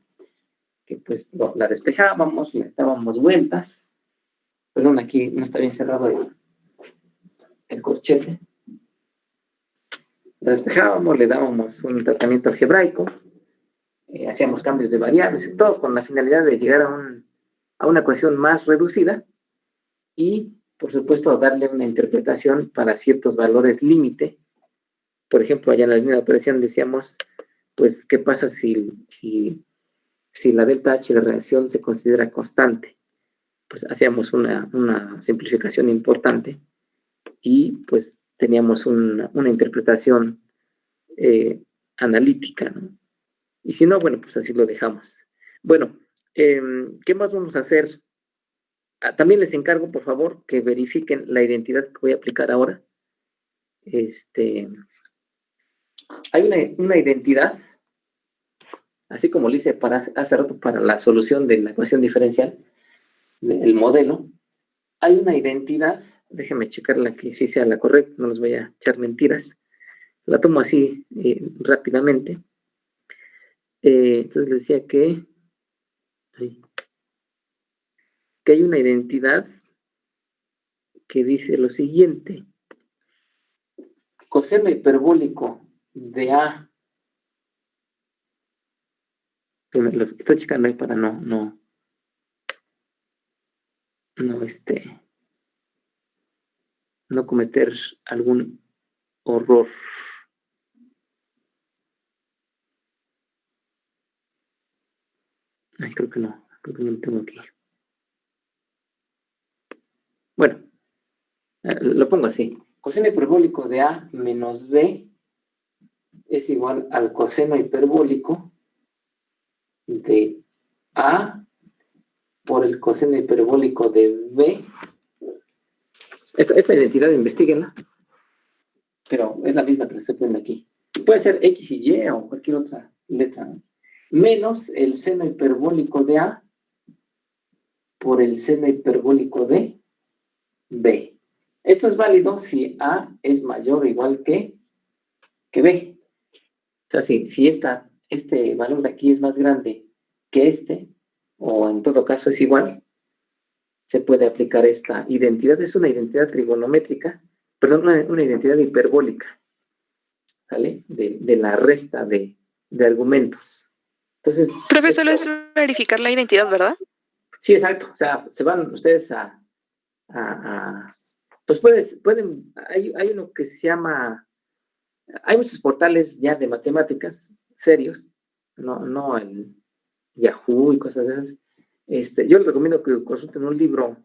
Que pues la despejábamos, le dábamos vueltas. Perdón, aquí no está bien cerrado el corchete. La despejábamos, le dábamos un tratamiento algebraico, hacíamos cambios de variables y todo con la finalidad de llegar a una ecuación más reducida y, por supuesto, darle una interpretación para ciertos valores límite. Por ejemplo, allá en la línea de operación decíamos, pues, ¿qué pasa si la delta H de reacción se considera constante? Pues hacíamos una simplificación importante y pues teníamos una interpretación analítica, ¿no? Y si no, bueno, pues así lo dejamos. Bueno, ¿qué más vamos a hacer? También les encargo, por favor, que verifiquen la identidad que voy a aplicar ahora. Hay una identidad, así como lo hice hace rato para la solución de la ecuación diferencial, el modelo. hay una identidad, déjenme checarla que sí sea la correcta, no les voy a echar mentiras. La tomo así rápidamente. Entonces les decía que hay una identidad que dice lo siguiente. Coseno hiperbólico de A. Lo estoy checando ahí para no cometer algún horror. Ay, creo que no lo tengo aquí. Bueno, lo pongo así. Coseno hiperbólico de A menos B es igual al coseno hiperbólico de A por el coseno hiperbólico de B. Esta identidad, investíguenla, pero es la misma que se pone aquí. Puede ser X y Y o cualquier otra letra, ¿no? Menos el seno hiperbólico de A por el seno hiperbólico de B. Esto es válido si A es mayor o igual que B. O sea, si este valor de aquí es más grande que este, o en todo caso es igual, se puede aplicar esta identidad. Es una identidad trigonométrica, perdón, una identidad hiperbólica, ¿vale? De la resta de argumentos. Entonces, Profe, solo es verificar la identidad, ¿verdad? Sí, exacto. O sea, se van ustedes pues pueden, hay uno que se llama, hay muchos portales ya de matemáticas serios, no en Yahoo y cosas de esas. Yo les recomiendo que consulten un libro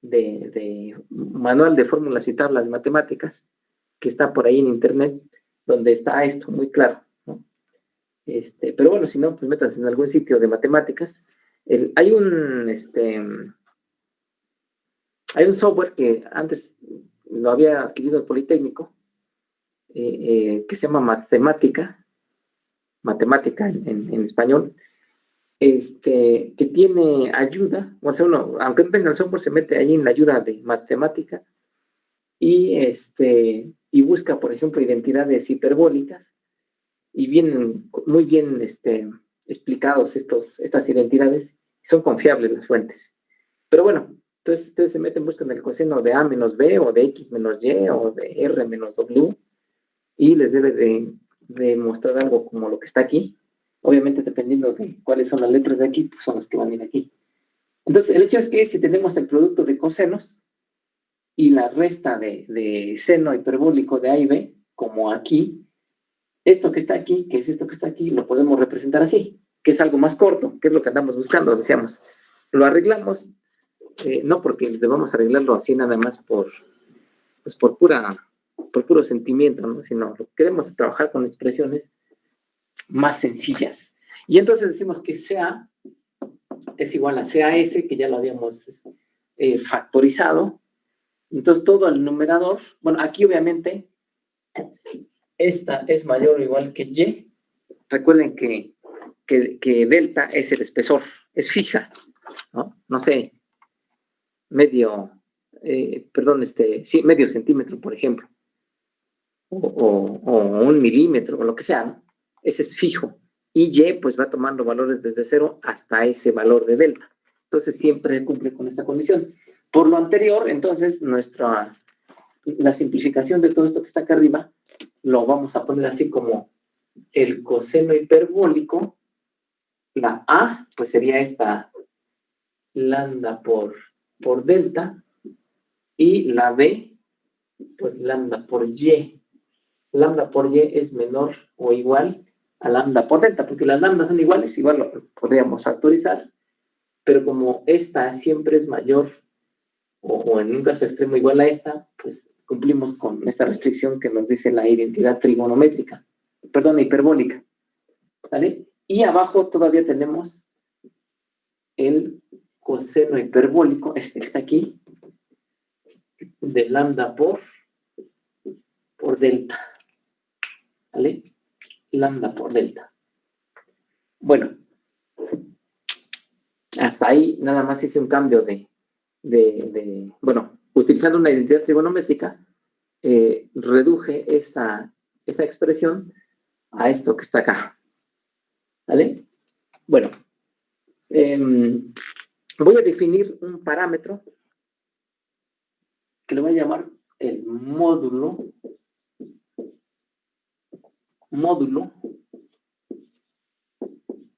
de manual de fórmulas y tablas matemáticas que está por ahí en internet, donde está esto muy claro, ¿no? Pero bueno, si no, pues métanse en algún sitio de matemáticas. Hay un software que antes lo había adquirido el Politécnico, que se llama Matemática en español, que tiene ayuda, o sea, uno, aunque no tenga el software, se mete ahí en la ayuda de matemática y busca, por ejemplo, identidades hiperbólicas, y vienen muy bien explicados estas identidades, son confiables las fuentes. Pero bueno, entonces ustedes se meten, buscan el coseno de A menos B, o de X menos Y, o de R menos W, y les debe de mostrar algo como lo que está aquí. Obviamente, dependiendo de cuáles son las letras de aquí, pues son las que van a ir aquí. Entonces, el hecho es que si tenemos el producto de cosenos y la resta de seno hiperbólico de A y B, como aquí, esto que está aquí, que es esto que está aquí, lo podemos representar así, que es algo más corto, que es lo que andamos buscando, decíamos. Lo arreglamos, no porque debamos arreglarlo así nada más por puro sentimiento, ¿no? Sino queremos trabajar con expresiones más sencillas. Y entonces decimos que CA es igual a CAS, que ya lo habíamos factorizado. Entonces todo el numerador, bueno, aquí obviamente esta es mayor o igual que Y. Recuerden que delta es el espesor, es fija, ¿no? No sé, medio centímetro, por ejemplo, o 1 milímetro, o lo que sea, ¿no? Ese es fijo. Y Y, pues va tomando valores desde 0 hasta ese valor de delta. Entonces siempre cumple con esta condición. Por lo anterior, entonces, la simplificación de todo esto que está acá arriba, lo vamos a poner así como el coseno hiperbólico. La A, pues sería esta lambda por delta, y la B, pues lambda por Y. Lambda por Y es menor o igual a lambda por delta, porque las lambdas son iguales, igual lo podríamos factorizar, pero como esta siempre es mayor o en un caso extremo igual a esta, pues cumplimos con esta restricción que nos dice la identidad trigonométrica, perdón, hiperbólica, ¿vale? Y abajo todavía tenemos el coseno hiperbólico, que está aquí, de lambda por delta, ¿vale? Lambda por delta. Bueno, hasta ahí nada más hice un cambio de bueno, utilizando una identidad trigonométrica, reduje esa expresión a esto que está acá. ¿Vale? Bueno, voy a definir un parámetro que le voy a llamar el módulo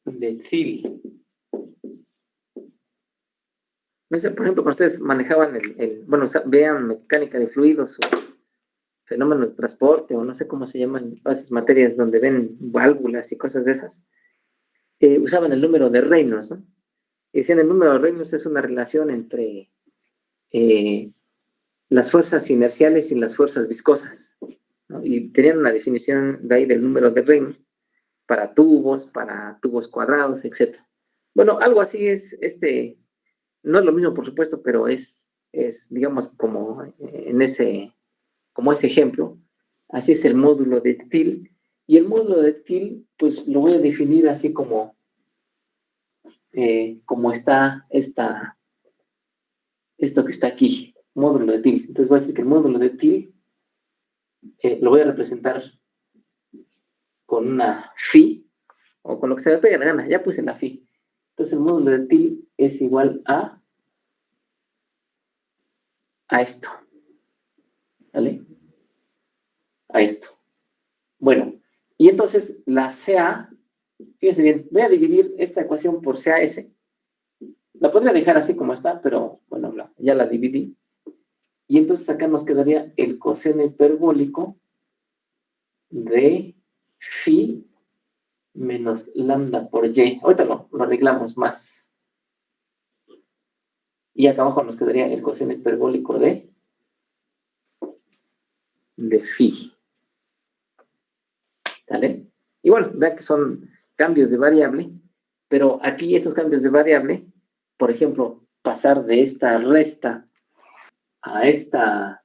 de Thiel. No sé, por ejemplo, cuando ustedes manejaban bueno, vean mecánica de fluidos o fenómenos de transporte, o no sé cómo se llaman esas materias donde ven válvulas y cosas de esas, usaban el número de Reynolds, ¿no? Y decían el número de Reynolds es una relación entre las fuerzas inerciales y las fuerzas viscosas, ¿no? Y tenían una definición de ahí del número de Reynolds para tubos cuadrados, etc. Bueno, algo así es no es lo mismo, por supuesto, pero es digamos, como como ese ejemplo. Así es el módulo de Thiel. Y el módulo de Thiel, pues lo voy a definir así como está esto que está aquí, módulo de Thiel. Entonces voy a decir que el módulo de Thiel lo voy a representar con una phi, o con lo que se me pegue la gana. Ya puse la phi. Entonces el módulo de Thiel es igual a esto. ¿Vale? A esto. Bueno, y entonces la CA, fíjense bien, voy a dividir esta ecuación por CAS. La podría dejar así como está, pero bueno, ya la dividí. Y entonces acá nos quedaría el coseno hiperbólico de phi menos lambda por y. Ahorita lo arreglamos más. Y acá abajo nos quedaría el coseno hiperbólico de phi. ¿Vale? Y bueno, vean que son cambios de variable, pero aquí estos cambios de variable, por ejemplo, pasar de esta resta a esta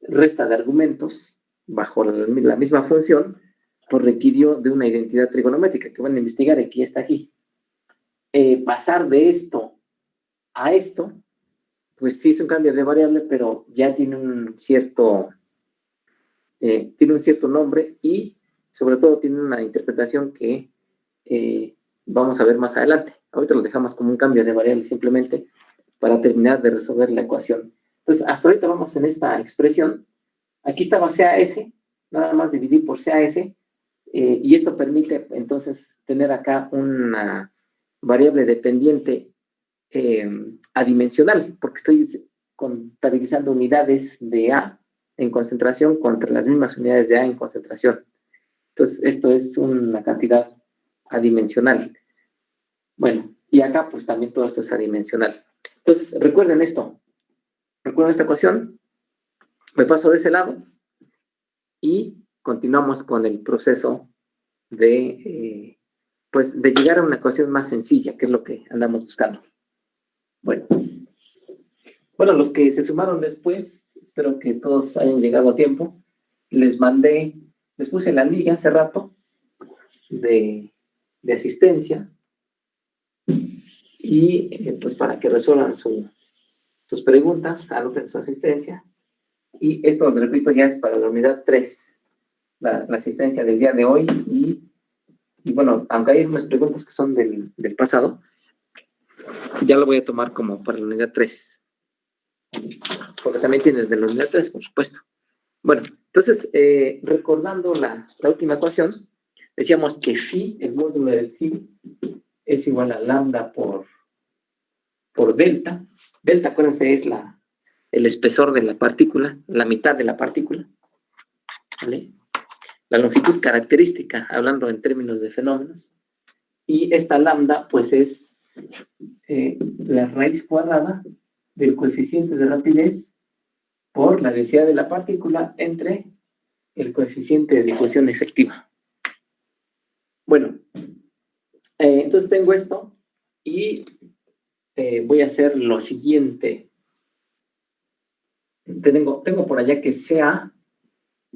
resta de argumentos bajo la misma función, pues requirió de una identidad trigonométrica que van a investigar, aquí está aquí. Pasar de esto a esto, pues sí es un cambio de variable, pero ya tiene un cierto nombre y sobre todo tiene una interpretación que vamos a ver más adelante. Ahorita lo dejamos como un cambio de variable simplemente para terminar de resolver la ecuación. Entonces, hasta ahorita vamos en esta expresión. Aquí estaba CAS, nada más dividir por CAS, y esto permite entonces tener acá una variable dependiente adimensional, porque estoy contabilizando unidades de A en concentración contra las mismas unidades de A en concentración. Entonces, esto es una cantidad adimensional. Bueno, y acá pues también todo esto es adimensional. Entonces, recuerden esto. Recuerden esta ecuación. Me paso de ese lado y continuamos con el proceso de llegar a una ecuación más sencilla, que es lo que andamos buscando. Bueno, los que se sumaron después, espero que todos hayan llegado a tiempo. Les puse la liga hace rato de asistencia y pues para que resuelvan sus preguntas, anoten su asistencia. Y esto, repito, ya es para la unidad 3, la asistencia del día de hoy. Y bueno, aunque hay unas preguntas que son del pasado, ya lo voy a tomar como para la unidad 3. Porque también tienes de la unidad 3, por supuesto. Bueno, entonces, recordando la última ecuación, decíamos que phi, el módulo de phi, es igual a lambda por delta. Delta, acuérdense, es el espesor de la partícula, la mitad de la partícula. ¿Vale? La longitud característica, hablando en términos de fenómenos. Y esta lambda, pues es la raíz cuadrada del coeficiente de rapidez por la densidad de la partícula entre el coeficiente de difusión efectiva. Bueno, entonces tengo esto y voy a hacer lo siguiente. Tengo por allá que CA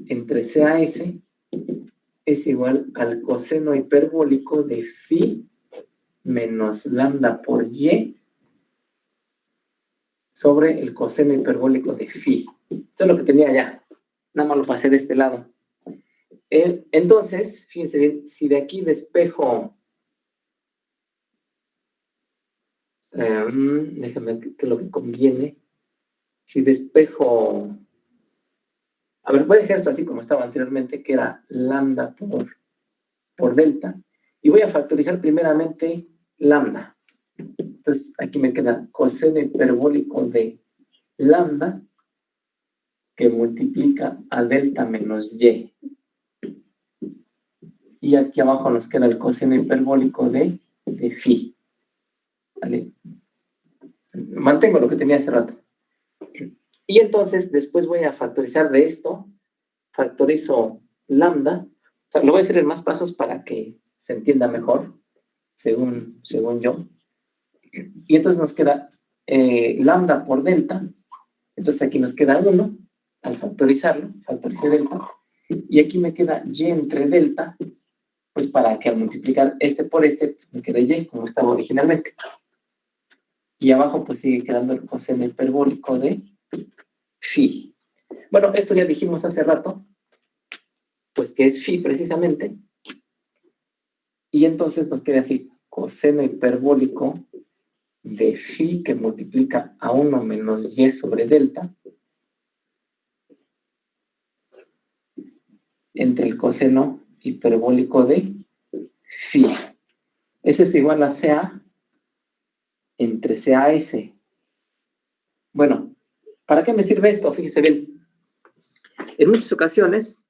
entre CAS es igual al coseno hiperbólico de phi menos lambda por y sobre el coseno hiperbólico de phi. Esto es lo que tenía ya. Nada más lo pasé de este lado. Entonces, fíjense bien, si de aquí despejo, déjame que lo que conviene, si despejo, a ver, voy a dejar esto así como estaba anteriormente, que era lambda por delta, y voy a factorizar primeramente lambda. Entonces, aquí me queda coseno hiperbólico de lambda, que multiplica a delta menos y. Y aquí abajo nos queda el coseno hiperbólico de phi. ¿Vale? Mantengo lo que tenía hace rato. Y entonces, después voy a factorizar de esto, factorizo lambda. O sea, lo voy a hacer en más pasos para que se entienda mejor, según yo. Y entonces nos queda lambda por delta. Entonces aquí nos queda 1 al factorizarlo, factoricé delta. Y aquí me queda y entre delta, pues para que al multiplicar este por este, me quede y como estaba originalmente. Y abajo pues sigue quedando el coseno hiperbólico de phi. Bueno, esto ya dijimos hace rato, pues que es phi precisamente. Y entonces nos queda así, coseno hiperbólico de phi que multiplica a 1 menos y sobre delta entre el coseno hiperbólico de phi. Eso es igual a CA entre CAS. Bueno, ¿para qué me sirve esto? Fíjese bien. En muchas ocasiones,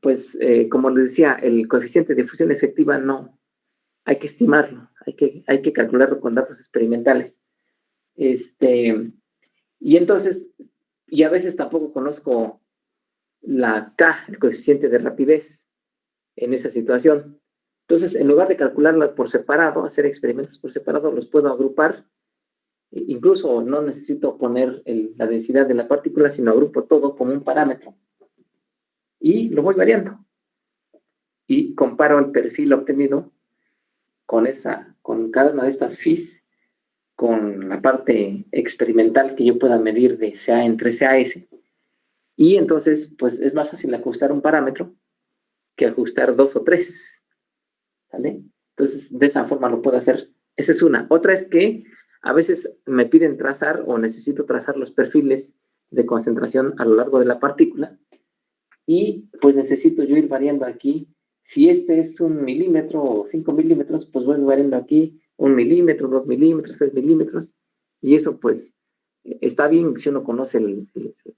pues, como les decía, el coeficiente de difusión efectiva no hay que estimarlo, hay que calcularlo con datos experimentales. Y entonces, y a veces tampoco conozco la K, el coeficiente de rapidez, en esa situación. Entonces, en lugar de calcularla por separado, hacer experimentos por separado, los puedo agrupar. Incluso no necesito poner la densidad de la partícula, sino agrupo todo como un parámetro. Y lo voy variando. Y comparo el perfil obtenido con cada una de estas phis, con la parte experimental que yo pueda medir de CA entre CAS. Y entonces, pues es más fácil ajustar un parámetro que ajustar 2 o 3. ¿Vale? Entonces, de esa forma lo puedo hacer. Esa es una. Otra es que a veces me piden trazar o necesito trazar los perfiles de concentración a lo largo de la partícula y pues necesito yo ir variando aquí. Si este es 1 milímetro o 5 milímetros, pues voy variando aquí 1 milímetro, 2 milímetros, 6 milímetros y eso pues está bien si uno conoce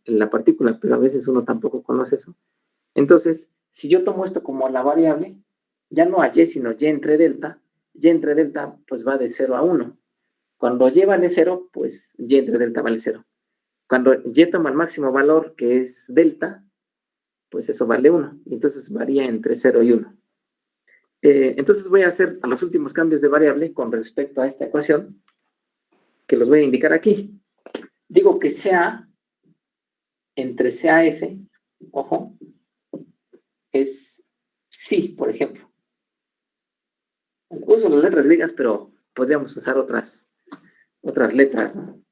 la partícula, pero a veces uno tampoco conoce eso. Entonces, si yo tomo esto como la variable, ya no a y, sino y entre delta pues va de 0 a 1. Cuando y vale 0, pues y entre delta vale 0. Cuando y toma el máximo valor, que es delta, pues eso vale 1. Y entonces varía entre 0 y 1. Entonces voy a hacer los últimos cambios de variable con respecto a esta ecuación, que los voy a indicar aquí. Digo que CA entre CAS, ojo, es sí, por ejemplo. Uso las letras griegas, pero podríamos usar otras letras, ¿no?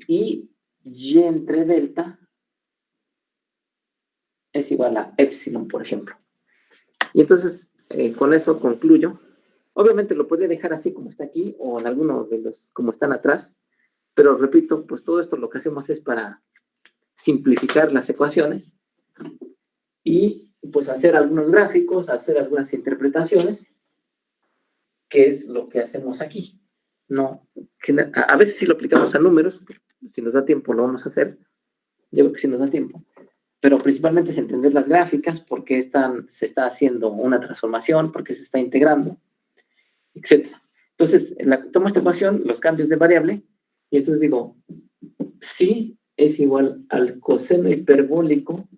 Y entre delta es igual a epsilon, por ejemplo. Y entonces, con eso concluyo. Obviamente lo podría dejar así como está aquí, o en algunos de los como están atrás, pero repito, pues todo esto lo que hacemos es para simplificar las ecuaciones y pues hacer algunos gráficos, hacer algunas interpretaciones, que es lo que hacemos aquí. No, a veces sí lo aplicamos a números, si nos da tiempo lo vamos a hacer, yo creo que sí nos da tiempo, pero principalmente es entender las gráficas, por qué se está haciendo una transformación, por qué se está integrando, etc. Entonces, tomo esta ecuación, los cambios de variable, y entonces digo, sí es igual al coseno hiperbólico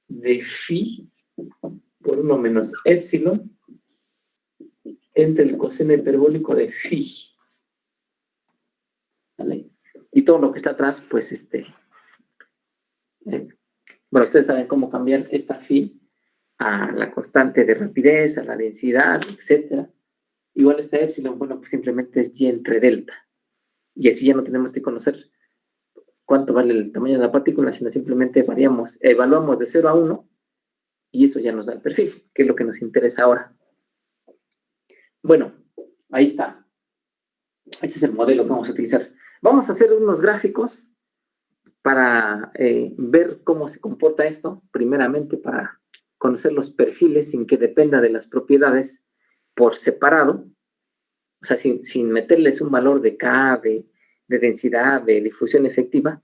de phi por 1 menos epsilon entre el coseno hiperbólico de phi. ¿Vale? Y todo lo que está atrás, pues bueno, ustedes saben cómo cambiar esta phi a la constante de rapidez, a la densidad, etc. Igual esta epsilon, bueno, pues simplemente es y entre delta. Y así ya no tenemos que conocer cuánto vale el tamaño de la partícula, sino simplemente evaluamos de 0 a 1 y eso ya nos da el perfil, que es lo que nos interesa ahora. Bueno, ahí está. Este es el modelo que vamos a utilizar. Vamos a hacer unos gráficos para ver cómo se comporta esto, primeramente para conocer los perfiles sin que dependa de las propiedades por separado, o sea, sin meterles un valor de K, de densidad, de difusión efectiva,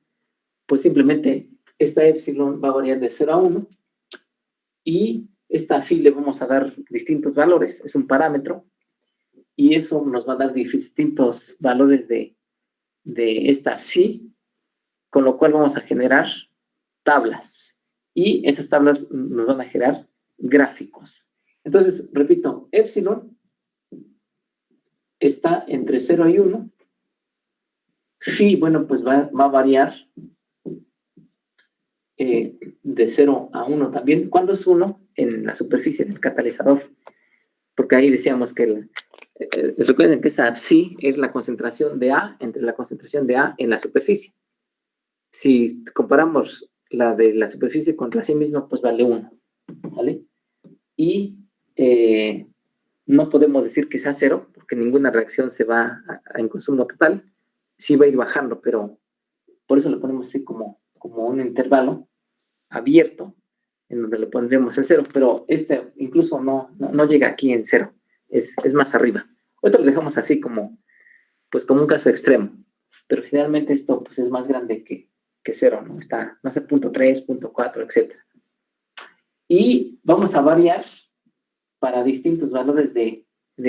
pues simplemente esta epsilon va a variar de 0 a 1 y esta phi le vamos a dar distintos valores, es un parámetro, y eso nos va a dar distintos valores de esta psi, con lo cual vamos a generar tablas, y esas tablas nos van a generar gráficos. Entonces, repito, epsilon está entre 0 y 1, phi, bueno, pues va a variar de 0 a 1 también. ¿Cuándo es 1? En la superficie del catalizador, porque ahí decíamos que recuerden que esa psi es la concentración de A entre la concentración de A en la superficie. Si comparamos la de la superficie contra sí misma, pues vale 1, ¿vale? Y no podemos decir que sea 0, porque ninguna reacción se va en consumo total. Sí va a ir bajando, pero por eso lo ponemos así como un intervalo abierto, en donde le pondremos el 0, pero este incluso no llega aquí en 0, es más arriba. Ahorita lo dejamos así como un caso extremo, pero generalmente esto pues es más grande que 0, ¿no? Está, no sé, 0.3, 0.4, etc. Y vamos a variar para distintos valores de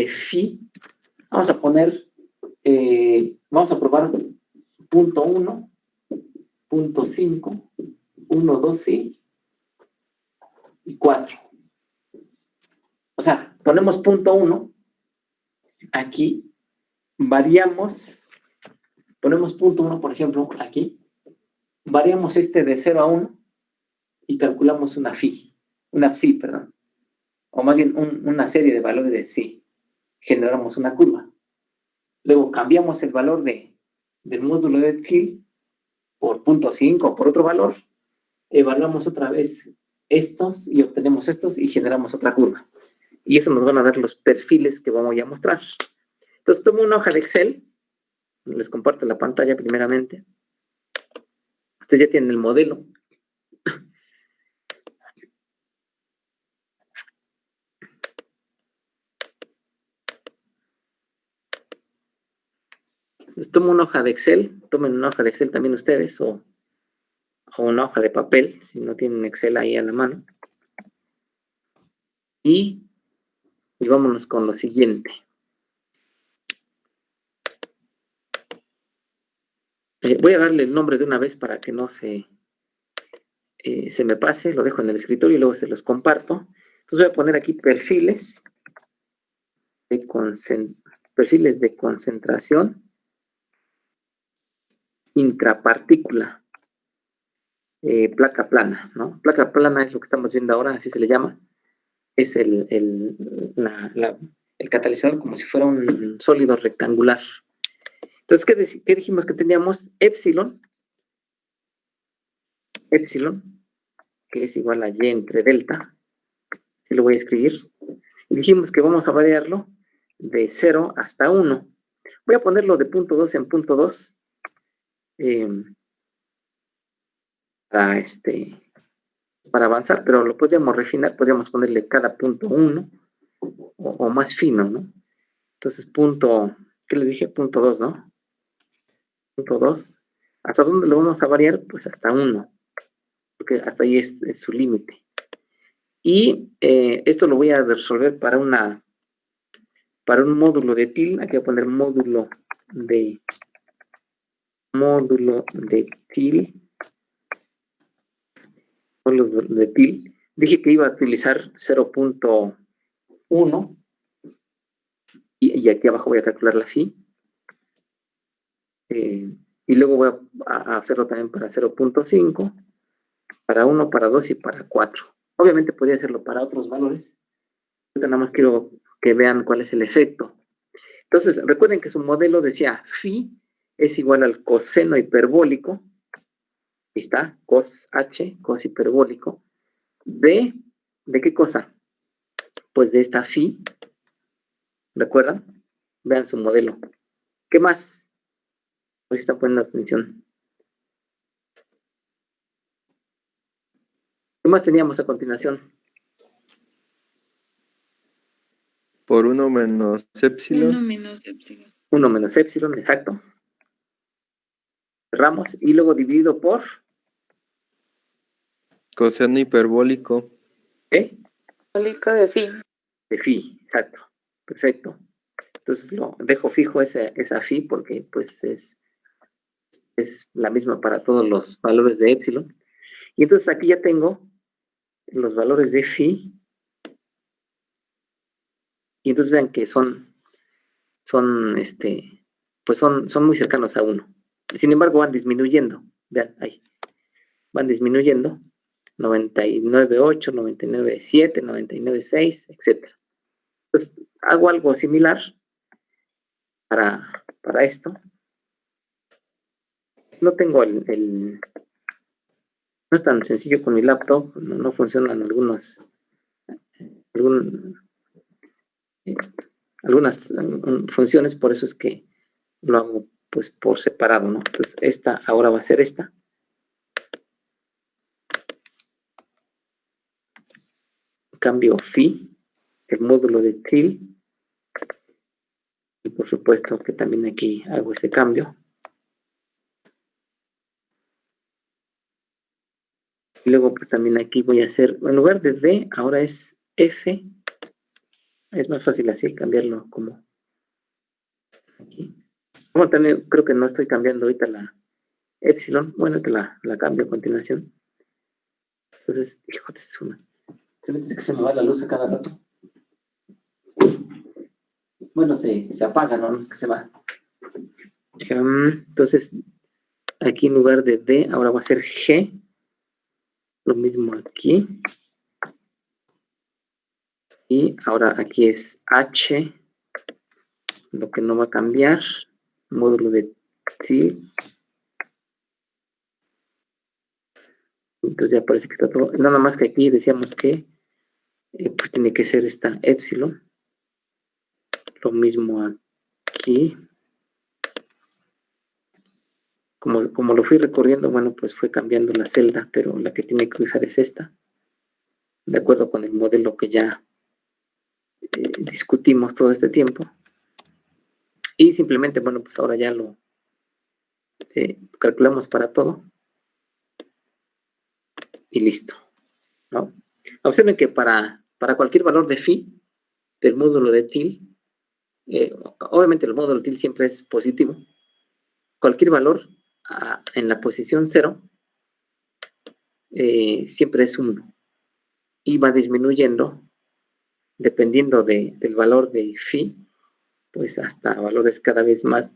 phi. Vamos a poner, vamos a probar 0.1, 0.5, 1, 2 y 4. O sea, ponemos 0.1, aquí variamos, ponemos 0.1, por ejemplo, aquí, variamos de 0 a 1 y calculamos una psi, perdón, o más bien una serie de valores de psi. Generamos una curva. Luego cambiamos el valor del módulo de Thiel por 0.5 o por otro valor, evaluamos otra vez estos y obtenemos estos y generamos otra curva. Y eso nos van a dar los perfiles que vamos a mostrar. Entonces tomo una hoja de Excel, les comparto la pantalla primeramente. Ustedes ya tienen el modelo. Les tomo una hoja de Excel, tomen una hoja de Excel también ustedes, o una hoja de papel, si no tienen Excel ahí a la mano. Y vámonos con lo siguiente. Voy a darle el nombre de una vez para que no se me pase, lo dejo en el escritorio y luego se los comparto. Entonces voy a poner aquí perfiles de concentración intrapartícula, placa plana, ¿no? Placa plana es lo que estamos viendo ahora, así se le llama. Es el catalizador como si fuera un sólido rectangular. Entonces, ¿qué dijimos que teníamos? Epsilon, que es igual a y entre delta, así lo voy a escribir, y dijimos que vamos a variarlo de 0 hasta 1. Voy a ponerlo de 0.2 en 0.2, para avanzar, pero lo podríamos refinar, podríamos ponerle cada 0.1 o más fino, ¿no? Entonces, ¿qué les dije? 0.2, ¿no? 0.2. ¿Hasta dónde lo vamos a variar? Pues hasta 1, porque hasta ahí es su límite. Y esto lo voy a resolver para un módulo de Thiel. Aquí voy a poner módulo de Thiel. Módulo de Thiel. Dije que iba a utilizar 0.1 y aquí abajo voy a calcular la phi. Y luego voy a hacerlo también para 0.5, para 1, para 2 y para 4. Obviamente podría hacerlo para otros valores. Yo nada más quiero que vean cuál es el efecto. Entonces, recuerden que su modelo decía phi es igual al coseno hiperbólico. Ahí está, cos H, cos hiperbólico, ¿de qué cosa? Pues de esta phi, ¿recuerdan? Vean su modelo. ¿Qué más? Hoy está poniendo atención. ¿Qué más teníamos a continuación? Por 1 menos épsilon. 1 menos épsilon. 1 menos épsilon, exacto. Cerramos. Y luego dividido por... Coseno hiperbólico. ¿qué? Hiperbólico de phi. De phi, exacto. Perfecto. Entonces lo dejo fijo esa phi porque pues es la misma para todos los valores de épsilon. Y entonces aquí ya tengo los valores de phi. Y entonces vean que son muy cercanos a 1. Sin embargo, van disminuyendo. Vean, ahí. Van disminuyendo. 99.8, 99.7, 99.6, etc. Entonces, hago algo similar para esto. No tengo no es tan sencillo con mi laptop, no funcionan algunas funciones, por eso es que lo hago pues por separado, ¿no? Entonces esta ahora va a ser esta. Cambio phi, el módulo de til, y por supuesto que también aquí hago ese cambio. Y luego pues también aquí voy a hacer, en lugar de D, ahora es F. Es más fácil así cambiarlo como aquí. Bueno, también creo que no estoy cambiando ahorita la epsilon. Bueno, te la cambio a continuación. Entonces, híjole, es una. Es que se me va la luz a cada rato. Bueno, se apaga, ¿no? No es que se va. Entonces, aquí en lugar de D, ahora va a ser G. Lo mismo aquí. Y ahora aquí es H. Lo que no va a cambiar. Módulo de T. Entonces ya parece que está todo. Nada más que aquí decíamos que pues tiene que ser esta epsilon. Lo mismo aquí. Como lo fui recorriendo, bueno, pues fue cambiando la celda, pero la que tiene que usar es esta. De acuerdo con el modelo que ya discutimos todo este tiempo. Y simplemente, bueno, pues ahora ya lo calculamos para todo. Y listo, ¿no? Observen que para cualquier valor de phi del módulo de til, obviamente el módulo til siempre es positivo. Cualquier valor en la posición 0 siempre es 1 y va disminuyendo dependiendo del valor de phi, pues hasta valores cada vez más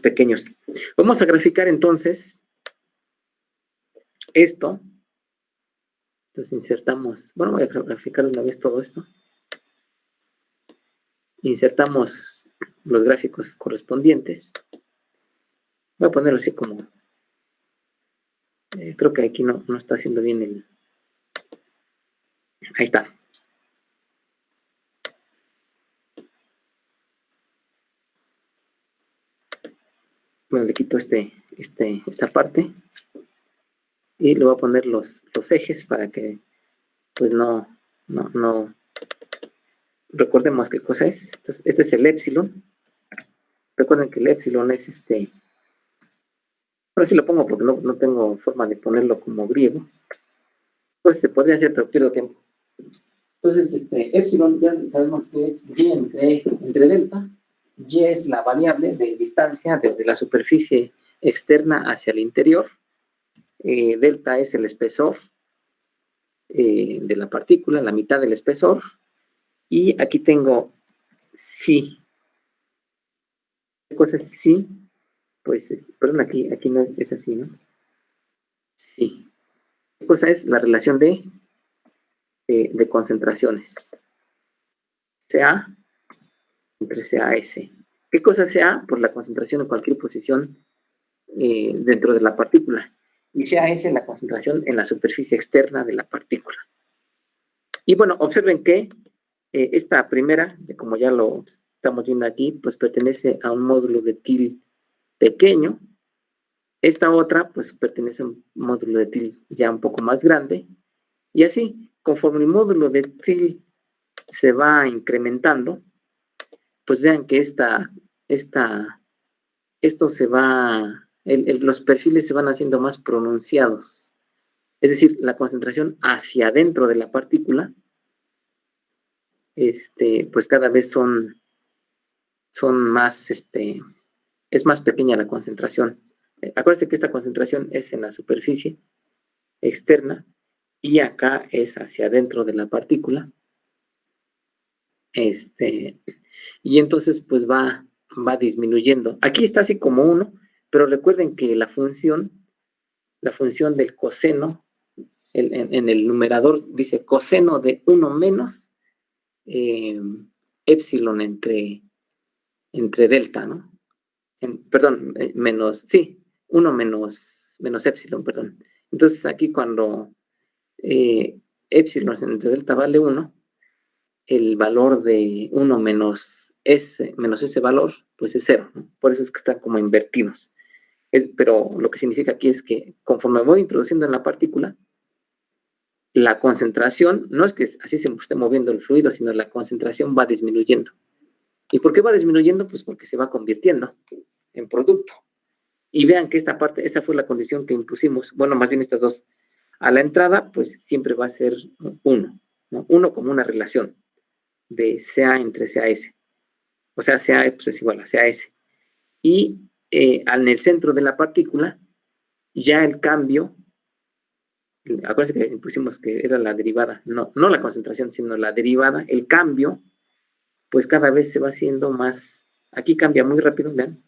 pequeños. Vamos a graficar entonces esto. Entonces insertamos, bueno, voy a graficar una vez todo esto. Insertamos los gráficos correspondientes. Voy a ponerlo así como, creo que aquí no está haciendo bien el... Ahí está. Bueno, le quito esta parte y le voy a poner los ejes para que pues no recordemos qué cosa es. Entonces, este es el épsilon. Recuerden que el épsilon es ahora sí lo pongo porque no tengo forma de ponerlo como griego. Pues se podría hacer, pero pierdo tiempo. Entonces, épsilon ya sabemos que es y entre delta. Y es la variable de distancia desde la superficie externa hacia el interior. Delta es el espesor de la partícula, la mitad del espesor. Y aquí tengo psi. ¿Qué cosa es psi? Pues, perdón, aquí no es así, ¿no? Sí. ¿Qué cosa es? La relación de concentraciones. CA entre CAS. ¿Qué cosa sea? Pues la concentración en cualquier posición dentro de la partícula. Y sea esa la concentración en la superficie externa de la partícula. Y bueno, observen que esta primera, como ya lo estamos viendo aquí, pues pertenece a un módulo de tilde pequeño. Esta otra, pues pertenece a un módulo de tilde ya un poco más grande. Y así, conforme el módulo de tilde se va incrementando, pues vean que esto se va, los perfiles se van haciendo más pronunciados. Es decir, la concentración hacia adentro de la partícula, pues cada vez son más, es más pequeña la concentración. Acuérdense que esta concentración es en la superficie externa y acá es hacia adentro de la partícula. Y entonces pues va disminuyendo. Aquí está así como 1, pero recuerden que la función del coseno, en el numerador dice coseno de 1 menos epsilon entre delta, ¿no? Perdón, sí, 1 menos epsilon, perdón. Entonces aquí cuando epsilon entre delta vale 1, el valor de 1 menos ese valor, pues es 0, ¿no? Por eso es que están como invertidos. Pero lo que significa aquí es que conforme voy introduciendo en la partícula, la concentración, no es que así se esté moviendo el fluido, sino la concentración va disminuyendo. ¿Y por qué va disminuyendo? Pues porque se va convirtiendo en producto. Y vean que esta fue la condición que impusimos, bueno, más bien estas dos. A la entrada, pues siempre va a ser 1, ¿no? 1 como una relación de CA entre CAS. O sea, CA pues es igual a CAS. Y en el centro de la partícula, ya el cambio, acuérdense que pusimos que era la derivada, no la concentración, sino la derivada, el cambio, pues cada vez se va haciendo más, aquí cambia muy rápido, vean,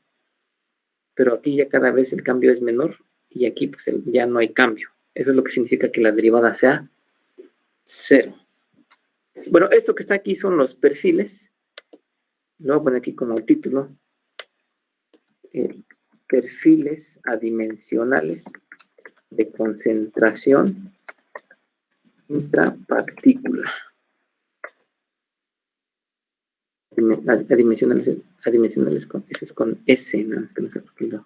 pero aquí ya cada vez el cambio es menor, y aquí pues ya no hay cambio. Eso es lo que significa que la derivada sea 0. Bueno, esto que está aquí son los perfiles. Lo voy a poner aquí como título. Perfiles adimensionales de concentración intrapartícula. Adimensionales con, ese es con S, no, es que no sé por qué lo.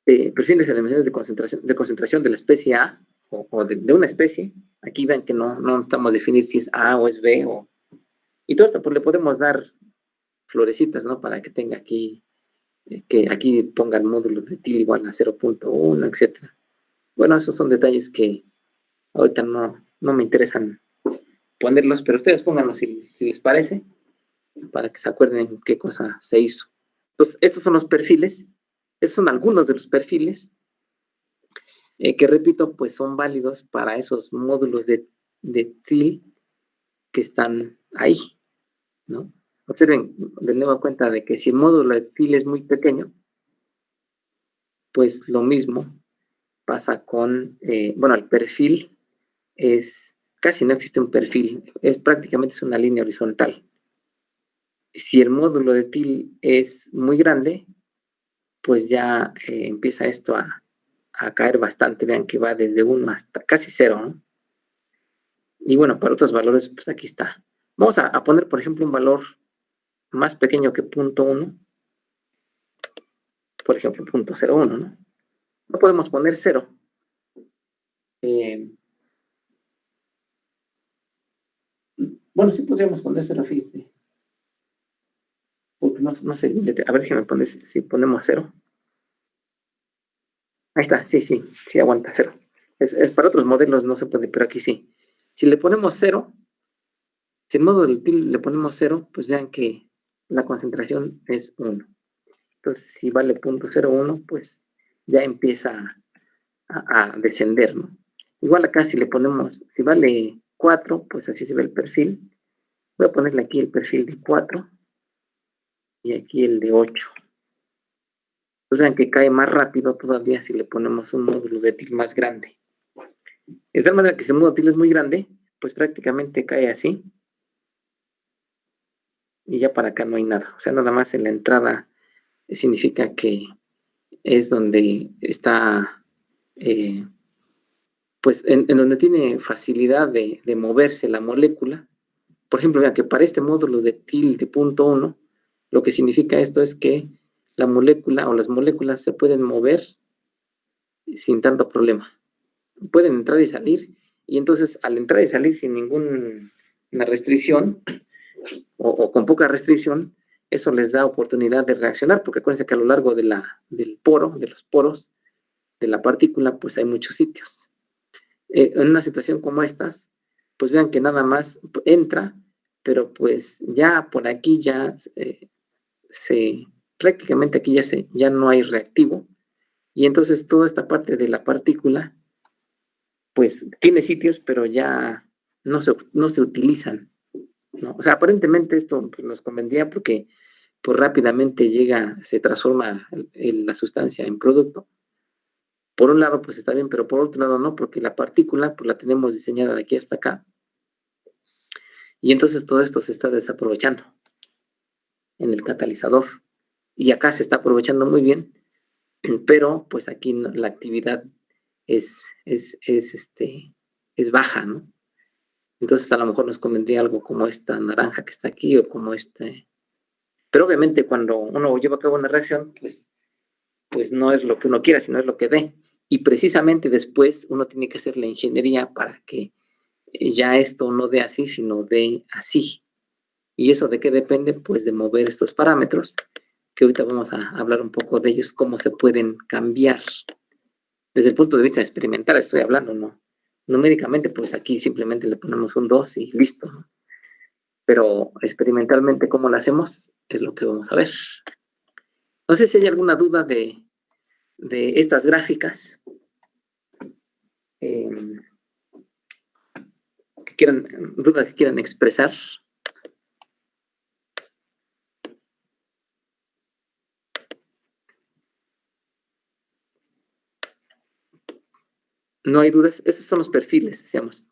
Perfiles adimensionales de concentración de la especie A o de una especie. Aquí ven que no estamos definir si es A o es B y todo esto pues le podemos dar florecitas, ¿no? Para que tenga aquí, que aquí ponga el módulo de tilde igual a 0.1, etcétera. Bueno, esos son detalles que ahorita no me interesan ponerlos, pero ustedes pónganlos si les parece, para que se acuerden qué cosa se hizo. Entonces, estos son los perfiles, estos son algunos de los perfiles que, repito, pues son válidos para esos módulos de tilde que están ahí, ¿no? Observen de nuevo cuenta de que si el módulo de tilde es muy pequeño, pues lo mismo pasa con, bueno, el perfil casi no existe un perfil, prácticamente es una línea horizontal. Si el módulo de tilde es muy grande, pues ya empieza esto a caer bastante. Vean que va desde 1 hasta casi 0, ¿no? Y bueno, para otros valores, pues aquí está. Vamos a poner, por ejemplo, un valor más pequeño que 0.1. Por ejemplo, 0.01, ¿no? No podemos poner 0. Bueno, sí podríamos poner 0, fíjense. Porque no sé, a ver, déjenme poner si ponemos 0. Ahí está, sí aguanta 0. Es para otros modelos no se puede, pero aquí sí. Si le ponemos 0, si en modo del tilde le ponemos 0, pues vean que la concentración es 1. Entonces, si vale 0.01, pues ya empieza a descender, ¿no? Igual acá si le ponemos, si vale 4, pues así se ve el perfil. Voy a ponerle aquí el perfil de 4 y aquí el de 8. Pues vean que cae más rápido todavía si le ponemos un módulo de tilde más grande. De tal manera que si el módulo de tilde es muy grande, pues prácticamente cae así. Y ya para acá no hay nada. O sea, nada más en la entrada significa que es donde está, pues en donde tiene facilidad de moverse la molécula. Por ejemplo, vean que para este módulo de tilde punto 1, lo que significa esto es que la molécula o las moléculas se pueden mover sin tanto problema. Pueden entrar y salir, y entonces al entrar y salir sin ninguna restricción, o con poca restricción, eso les da oportunidad de reaccionar, porque acuérdense que a lo largo del poro, de los poros, de la partícula, pues hay muchos sitios. En una situación como estas, pues vean que nada más entra, pero pues ya por aquí ya prácticamente aquí ya no hay reactivo, y entonces toda esta parte de la partícula, pues tiene sitios, pero ya no se utilizan, ¿no? O sea, aparentemente esto pues, nos convendría porque pues rápidamente se transforma la sustancia en producto. Por un lado, pues está bien, pero por otro lado no, porque la partícula pues la tenemos diseñada de aquí hasta acá, y entonces todo esto se está desaprovechando en el catalizador, y acá se está aprovechando muy bien, pero pues aquí la actividad es baja, ¿no? Entonces a lo mejor nos convendría algo como esta naranja que está aquí, o como pero obviamente cuando uno lleva a cabo una reacción, pues no es lo que uno quiera, sino es lo que dé. Y precisamente después uno tiene que hacer la ingeniería para que ya esto no dé así, sino dé así. ¿Y eso de qué depende? Pues de mover estos parámetros, que ahorita vamos a hablar un poco de ellos, cómo se pueden cambiar. Desde el punto de vista experimental estoy hablando, ¿no? Numéricamente, pues aquí simplemente le ponemos un 2 y listo, ¿no? Pero experimentalmente, ¿cómo lo hacemos? Es lo que vamos a ver. No sé si hay alguna duda de estas gráficas que quieran expresar. No hay dudas. Esos son los perfiles, decíamos.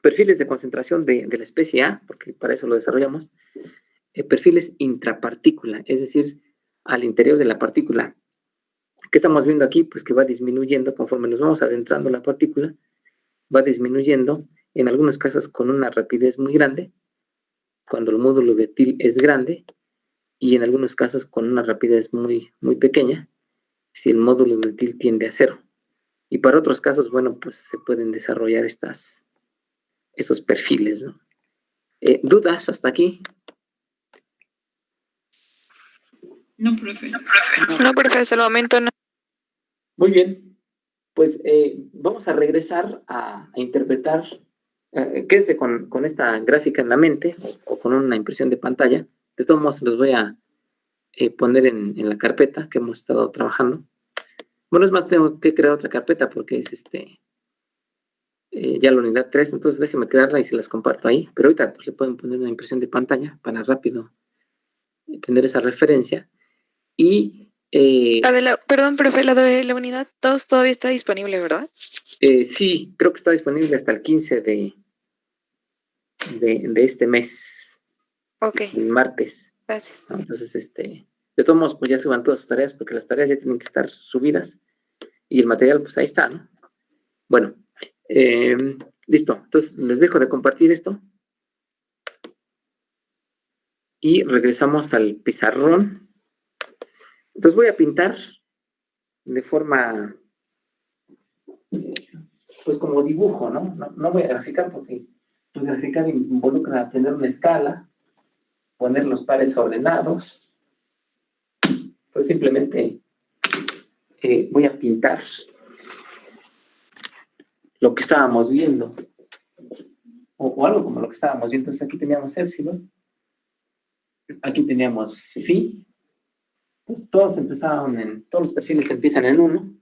Perfiles de concentración de la especie A, porque para eso lo desarrollamos. Perfiles intrapartícula, es decir, al interior de la partícula. ¿Qué estamos viendo aquí? Pues que va disminuyendo conforme nos vamos adentrando la partícula, va disminuyendo, en algunos casos con una rapidez muy grande, cuando el módulo de TIL es grande, y en algunos casos con una rapidez muy, muy pequeña, si el módulo de TIL tiende a 0. Y para otros casos, bueno, pues se pueden desarrollar esos perfiles, ¿no? ¿Dudas hasta aquí? No, profe. No, profe, hasta el momento no. Muy bien. Pues vamos a regresar a interpretar. Quédese con esta gráfica en la mente o con una impresión de pantalla. De todos modos, los voy a poner en la carpeta que hemos estado trabajando. Bueno, es más, tengo que crear otra carpeta porque es ya la unidad 3, entonces déjenme crearla y se las comparto ahí. Pero ahorita pues, le pueden poner una impresión de pantalla para rápido tener esa referencia. Y perdón, profe, la de la unidad 2 todavía está disponible, ¿verdad? sí, creo que está disponible hasta el 15 de este mes. Ok. El martes. Gracias. ¿No? Entonces, de todos modos, pues ya suban todas sus tareas, porque las tareas ya tienen que estar subidas, y el material, pues ahí está, ¿no? Bueno, listo. Entonces, les dejo de compartir esto. Y regresamos al pizarrón. Entonces voy a pintar de forma, pues como dibujo, ¿no? No voy a graficar porque, pues graficar involucra tener una escala, poner los pares ordenados. Pues simplemente voy a pintar lo que estábamos viendo, o algo como lo que estábamos viendo. Entonces aquí teníamos épsilon, aquí teníamos phi, pues todos los perfiles empiezan en 1,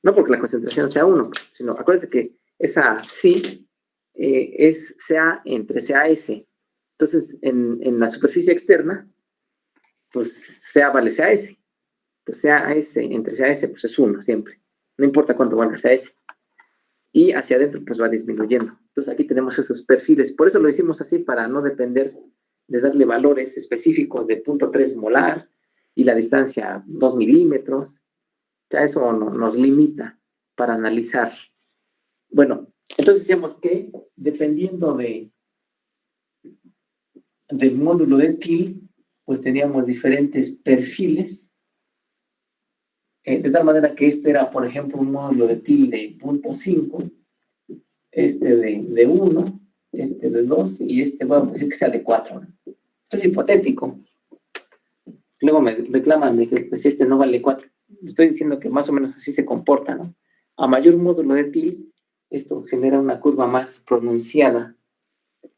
no porque la concentración sea 1, sino acuérdense que esa psi es CA entre CAS. Entonces en la superficie externa, pues CA vale CAS. Entonces CAS entre CAS pues es 1 siempre, no importa cuánto valga CAS. Y hacia adentro pues va disminuyendo. Entonces aquí tenemos esos perfiles. Por eso lo hicimos así, para no depender de darle valores específicos de 0.3 molar y la distancia 2 milímetros. Ya eso nos limita para analizar. Bueno, entonces decíamos que dependiendo del módulo de TIL, pues teníamos diferentes perfiles. De tal manera que este era, por ejemplo, un módulo de TIL de 0.5, este de 1, este de 2 y este, vamos a decir que sea de 4. Esto es hipotético. Luego me reclaman de que pues, este no vale 4. Estoy diciendo que más o menos así se comporta, ¿no? A mayor módulo de TIL, esto genera una curva más pronunciada.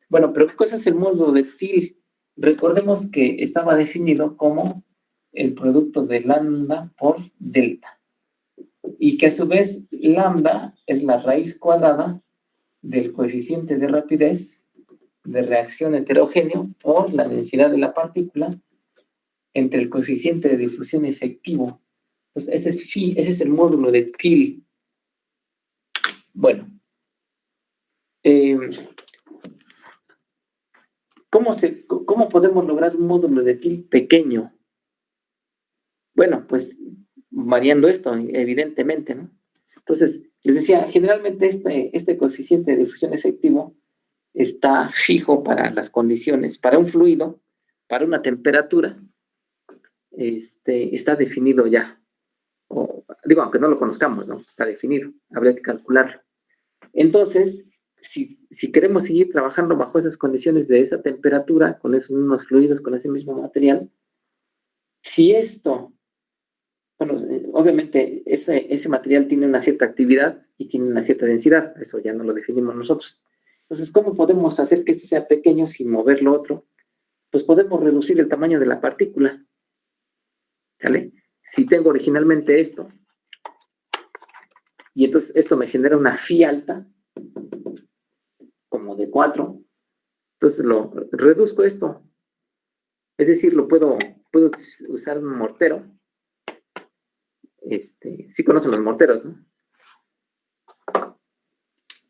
Bueno, pero ¿qué cosa es el módulo de TIL? Recordemos que estaba definido como el producto de lambda por delta. Y que a su vez lambda es la raíz cuadrada del coeficiente de rapidez de reacción heterogéneo por la densidad de la partícula entre el coeficiente de difusión efectivo. Entonces, ese es el módulo de TIL. Bueno, ¿cómo podemos lograr un módulo de TIL pequeño? Bueno, pues variando esto, evidentemente, ¿no? Entonces, les decía, generalmente este coeficiente de difusión efectivo está fijo para las condiciones, para un fluido, para una temperatura, está definido ya. Digo, aunque no lo conozcamos, ¿no? Está definido, habría que calcularlo. Entonces, si queremos seguir trabajando bajo esas condiciones de esa temperatura, con esos mismos fluidos, con ese mismo material, si esto, bueno, obviamente ese material tiene una cierta actividad y tiene una cierta densidad, eso ya no lo definimos nosotros. Entonces, ¿cómo podemos hacer que este sea pequeño sin mover lo otro? Pues podemos reducir el tamaño de la partícula, ¿sale? Si tengo originalmente esto, y entonces esto me genera una phi alta, como de 4, entonces lo reduzco esto. Es decir, puedo usar un mortero. Sí conocen los morteros, ¿no?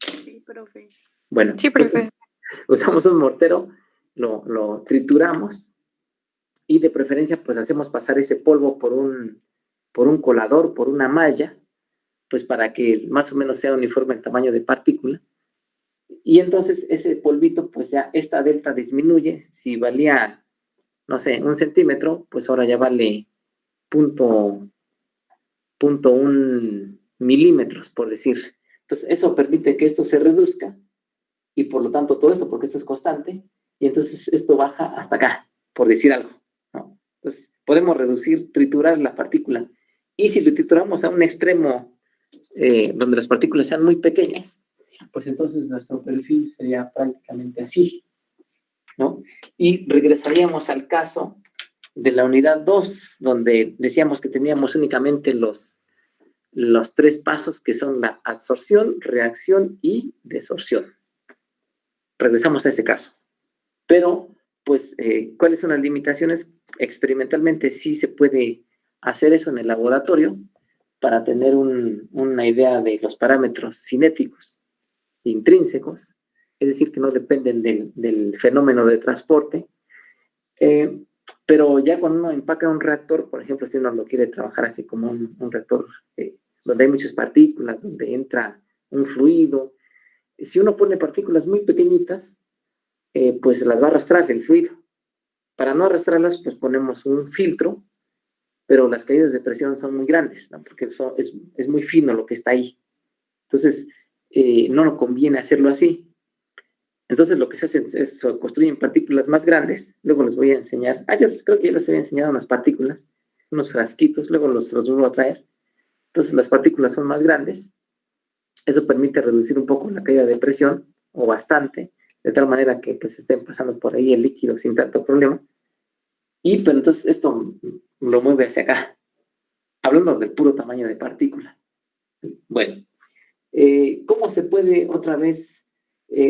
Sí, profe. Bueno, sí, profe. Usamos un mortero, lo trituramos y de preferencia pues hacemos pasar ese polvo por un colador, por una malla, pues para que más o menos sea uniforme el tamaño de partícula. Y entonces ese polvito, pues ya esta delta disminuye. Si valía, no sé, 1 centímetro, pues ahora ya vale 0.1 milímetros, por decir. Entonces eso permite que esto se reduzca y por lo tanto todo esto, porque esto es constante, y entonces esto baja hasta acá, por decir algo, ¿no? Entonces podemos triturar la partícula. Y si lo trituramos a un extremo donde las partículas sean muy pequeñas, pues entonces nuestro perfil sería prácticamente así, ¿no? Y regresaríamos al caso de la unidad 2, donde decíamos que teníamos únicamente los 3 pasos que son la absorción, reacción y desorción. Regresamos a ese caso. Pero, pues, ¿cuáles son las limitaciones? Experimentalmente sí se puede hacer eso en el laboratorio para tener una idea de los parámetros cinéticos intrínsecos, es decir, que no dependen del fenómeno de transporte. Pero ya cuando uno empaca un reactor, por ejemplo, si uno lo quiere trabajar así como un reactor donde hay muchas partículas, donde entra un fluido, si uno pone partículas muy pequeñitas, pues las va a arrastrar el fluido. Para no arrastrarlas, pues ponemos un filtro, pero las caídas de presión son muy grandes, ¿no? Porque es muy fino lo que está ahí. Entonces, no nos conviene hacerlo así. Entonces, lo que se hace es construyen partículas más grandes. Luego les voy a enseñar. Yo creo que ya les había enseñado unas partículas, unos frasquitos, luego los vuelvo a traer. Entonces, las partículas son más grandes. Eso permite reducir un poco la caída de presión, o bastante, de tal manera que pues estén pasando por ahí el líquido sin tanto problema. Pero entonces esto lo mueve hacia acá. Hablando del puro tamaño de partícula. Bueno, ¿cómo se puede otra vez?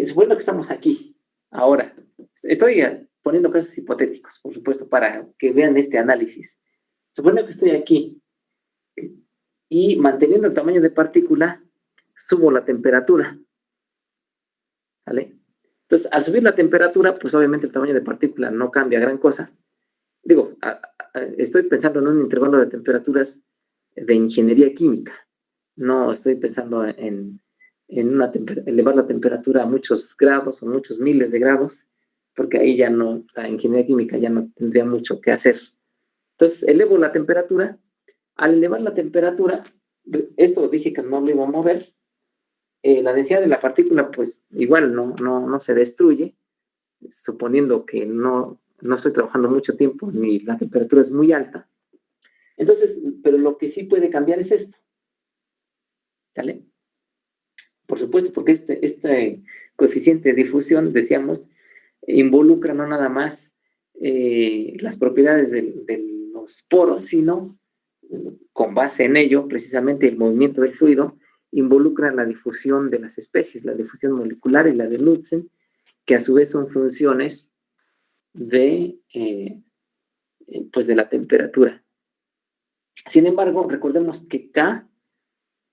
Suponiendo que estamos aquí, ahora. Estoy poniendo casos hipotéticos, por supuesto, para que vean este análisis. Suponiendo que estoy aquí y manteniendo el tamaño de partícula, subo la temperatura. ¿vale? Entonces, al subir la temperatura, pues obviamente el tamaño de partícula no cambia gran cosa. Digo, estoy pensando en un intervalo de temperaturas de ingeniería química. No estoy pensando en elevar la temperatura a muchos grados o muchos miles de grados, porque ahí ya no, la ingeniería química ya no tendría mucho que hacer. Entonces, elevo la temperatura. Al elevar la temperatura, esto dije que no lo iba a mover, la densidad de la partícula, pues igual no se destruye, suponiendo que no estoy trabajando mucho tiempo, ni la temperatura es muy alta. Entonces, pero lo que sí puede cambiar es esto. ¿Vale? Por supuesto, porque este coeficiente de difusión, decíamos, involucra no nada más las propiedades de los poros, sino con base en ello, precisamente el movimiento del fluido, involucra la difusión de las especies, la difusión molecular y la de Knudsen, que a su vez son funciones de la temperatura. Sin embargo, recordemos que K,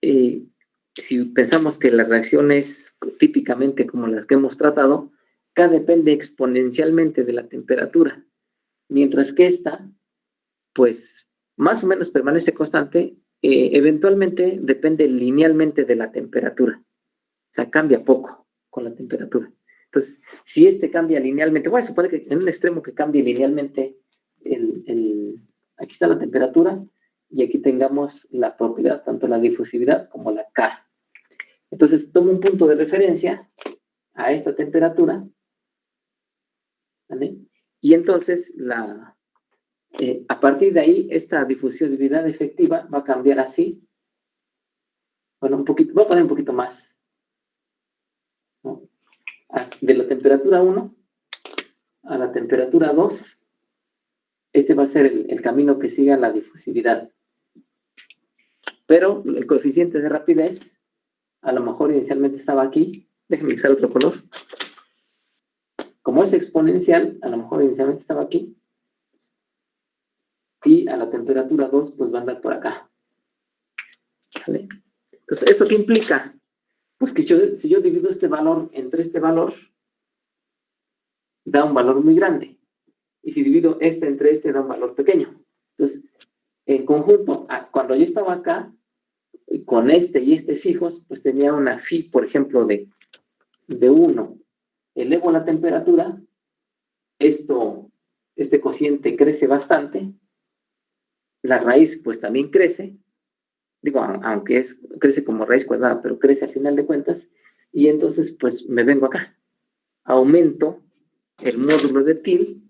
si pensamos que la reacción es típicamente como las que hemos tratado, K depende exponencialmente de la temperatura, mientras que esta, pues, más o menos permanece constante, eventualmente depende linealmente de la temperatura. O sea, cambia poco con la temperatura. Entonces, si este cambia linealmente, bueno, supone que en un extremo que cambie linealmente, aquí está la temperatura y aquí tengamos la propiedad, tanto la difusividad como la K. Entonces, tomo un punto de referencia a esta temperatura, ¿vale? Y entonces, a partir de ahí, esta difusividad efectiva va a cambiar así. Bueno, un poquito, voy a poner un poquito más, ¿no? De la temperatura 1 a la temperatura 2, este va a ser el camino que siga la difusividad. Pero el coeficiente de rapidez, a lo mejor inicialmente estaba aquí. Déjenme usar otro color. Como es exponencial, a lo mejor inicialmente estaba aquí. Y a la temperatura 2, pues va a andar por acá. ¿Vale? Entonces, ¿eso qué implica? Pues que si yo divido este valor entre este valor, da un valor muy grande. Y si divido este entre este, da un valor pequeño. Entonces, en conjunto, cuando yo estaba acá, con este y este fijos, pues tenía una phi, por ejemplo, de 1. Elevo la temperatura, este cociente crece bastante, la raíz pues también crece, digo, aunque crece como raíz cuadrada, pero crece al final de cuentas, y entonces pues me vengo acá, aumento el módulo de tilde,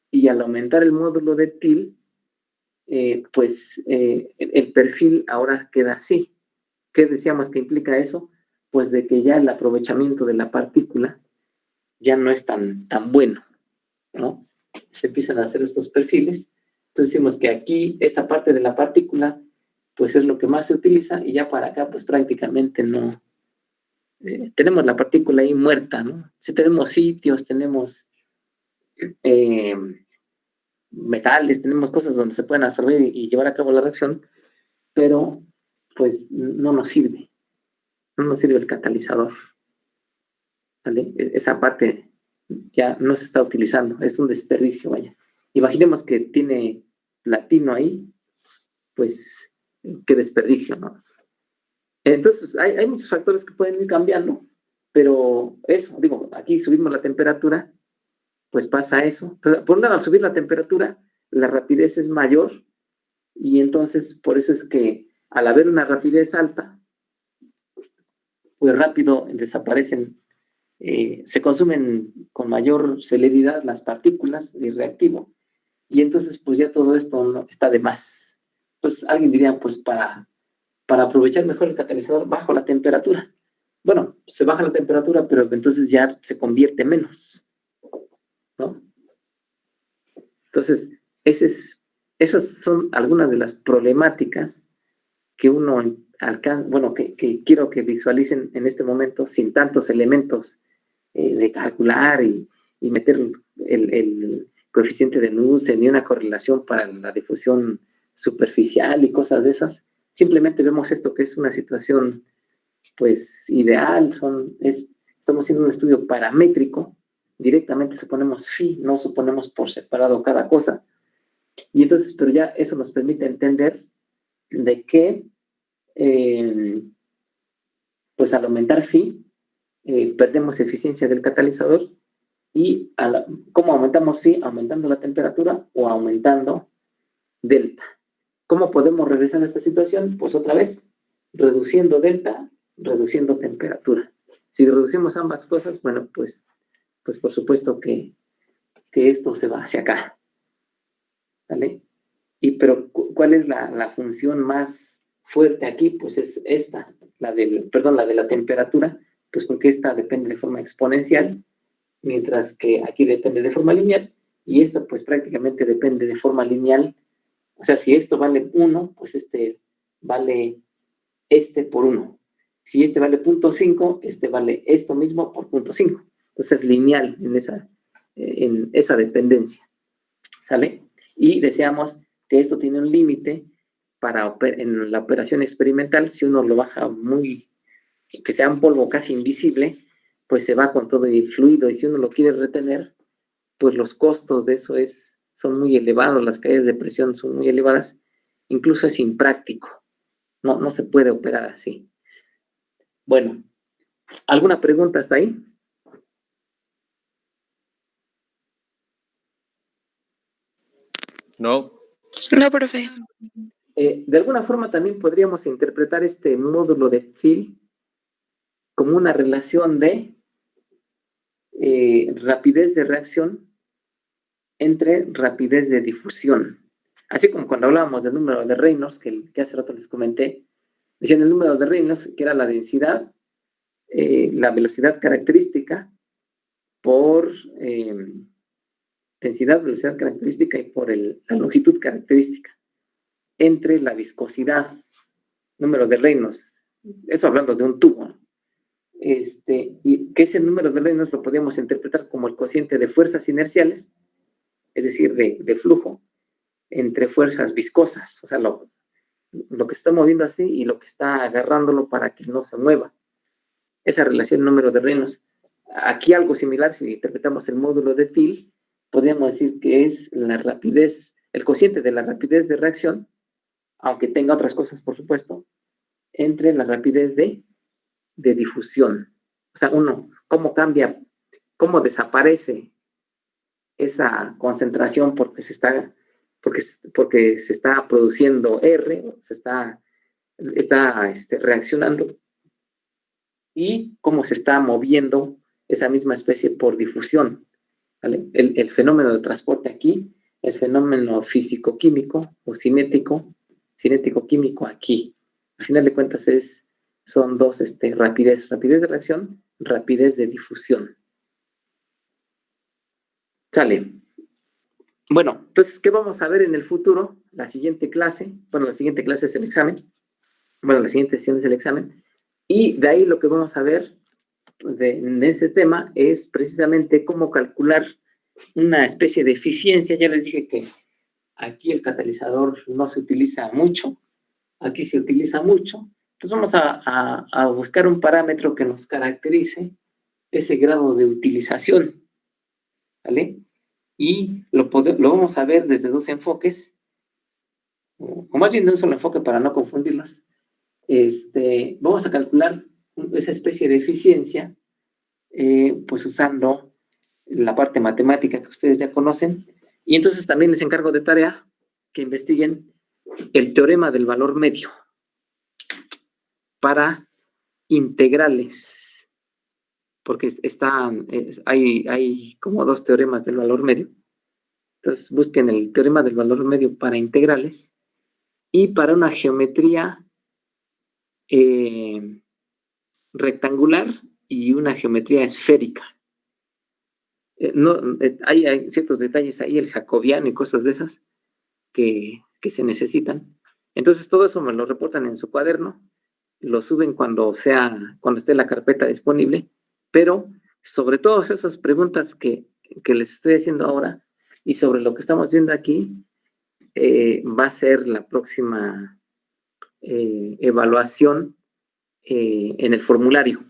y al aumentar el módulo de tilde, el perfil ahora queda así. ¿Qué decíamos que implica eso? Pues de que ya el aprovechamiento de la partícula ya no es tan bueno, ¿no? Se empiezan a hacer estos perfiles. Entonces decimos que aquí, esta parte de la partícula, pues es lo que más se utiliza, y ya para acá, pues prácticamente no. Tenemos la partícula ahí muerta, ¿no? Sí tenemos sitios, tenemos metales, tenemos cosas donde se pueden absorber y llevar a cabo la reacción, pero pues no nos sirve el catalizador, ¿vale? Esa parte ya no se está utilizando, es un desperdicio, vaya. Imaginemos que tiene platino ahí, pues qué desperdicio, ¿no? Entonces hay muchos factores que pueden ir cambiando, pero eso, digo, aquí subimos la temperatura, pues pasa eso. Entonces, por un lado, al subir la temperatura, la rapidez es mayor, y entonces por eso es que al haber una rapidez alta, pues rápido desaparecen, se consumen con mayor celeridad las partículas de reactivo, y entonces pues ya todo esto no está de más. Pues alguien diría, pues para aprovechar mejor el catalizador, bajo la temperatura. Bueno, se baja la temperatura, pero entonces ya se convierte menos, ¿no? Entonces, esas son algunas de las problemáticas que uno alcanza, bueno, que quiero que visualicen en este momento, sin tantos elementos de calcular y meter el coeficiente de Knudsen ni una correlación para la difusión superficial y cosas de esas. Simplemente vemos esto que es una situación pues ideal, estamos haciendo un estudio paramétrico, directamente suponemos phi, no suponemos por separado cada cosa. Y entonces, pero ya eso nos permite entender de que, pues al aumentar phi, perdemos eficiencia del catalizador. Y ¿cómo aumentamos phi? Aumentando la temperatura o aumentando delta. ¿Cómo podemos regresar a esta situación? Pues otra vez, reduciendo delta, reduciendo temperatura. Si reducimos ambas cosas, bueno, pues por supuesto que esto se va hacia acá. ¿Vale? Pero ¿cuál es la función más fuerte aquí? Pues es esta, la de la temperatura, pues porque esta depende de forma exponencial, mientras que aquí depende de forma lineal, y esta pues prácticamente depende de forma lineal. O sea, si esto vale 1, pues este vale por 1. Si este vale 0.5, este vale esto mismo por 0.5. Entonces es lineal en esa dependencia. ¿Sale? Y deseamos que esto tiene un límite en la operación experimental. Si uno lo baja que sea un polvo casi invisible, pues se va con todo el fluido, y si uno lo quiere retener, pues los costos de eso son muy elevados, las caídas de presión son muy elevadas, incluso es impráctico, no se puede operar así. Bueno, ¿alguna pregunta hasta ahí? No. No, profe. De alguna forma también podríamos interpretar este módulo de Thiel como una relación de rapidez de reacción entre rapidez de difusión. Así como cuando hablábamos del número de Reynolds, que hace rato les comenté, decían el número de Reynolds, que era la densidad, la velocidad característica por densidad, velocidad característica y por la longitud característica entre la viscosidad, número de Reynolds, eso hablando de un tubo, ¿no? Y que ese número de Reynolds lo podemos interpretar como el cociente de fuerzas inerciales, es decir, de flujo, entre fuerzas viscosas, o sea, lo que está moviendo así y lo que está agarrándolo para que no se mueva. Esa relación número de Reynolds. Aquí algo similar, si interpretamos el módulo de Thiel, podríamos decir que es la rapidez, el cociente de la rapidez de reacción, aunque tenga otras cosas, por supuesto, entre la rapidez de difusión. O sea, cómo cambia, cómo desaparece esa concentración porque se está produciendo R, se está reaccionando, y cómo se está moviendo esa misma especie por difusión. ¿Vale? El fenómeno de transporte aquí, el fenómeno físico-químico o cinético-químico aquí. Al final de cuentas son dos rapidez de reacción, rapidez de difusión. Sale. Bueno, entonces, ¿qué vamos a ver en el futuro? La siguiente clase es el examen. Bueno, la siguiente sesión es el examen. Y de ahí lo que vamos a ver en ese tema es precisamente cómo calcular una especie de eficiencia. Ya les dije que aquí el catalizador no se utiliza mucho, aquí se utiliza mucho. Entonces vamos a buscar un parámetro que nos caracterice ese grado de utilización, ¿vale? Y lo vamos a ver desde dos enfoques, o más bien de un solo enfoque para no confundirlos. Vamos a calcular esa especie de eficiencia, pues usando la parte matemática que ustedes ya conocen, y entonces también les encargo de tarea que investiguen el teorema del valor medio para integrales, porque hay como dos teoremas del valor medio. Entonces busquen el teorema del valor medio para integrales y para una geometría rectangular y una geometría esférica. Hay ciertos detalles ahí, el jacobiano y cosas de esas que se necesitan. Entonces todo eso me lo reportan en su cuaderno, lo suben cuando esté la carpeta disponible, pero sobre todas esas preguntas que les estoy haciendo ahora y sobre lo que estamos viendo aquí, va a ser la próxima evaluación en el formulario.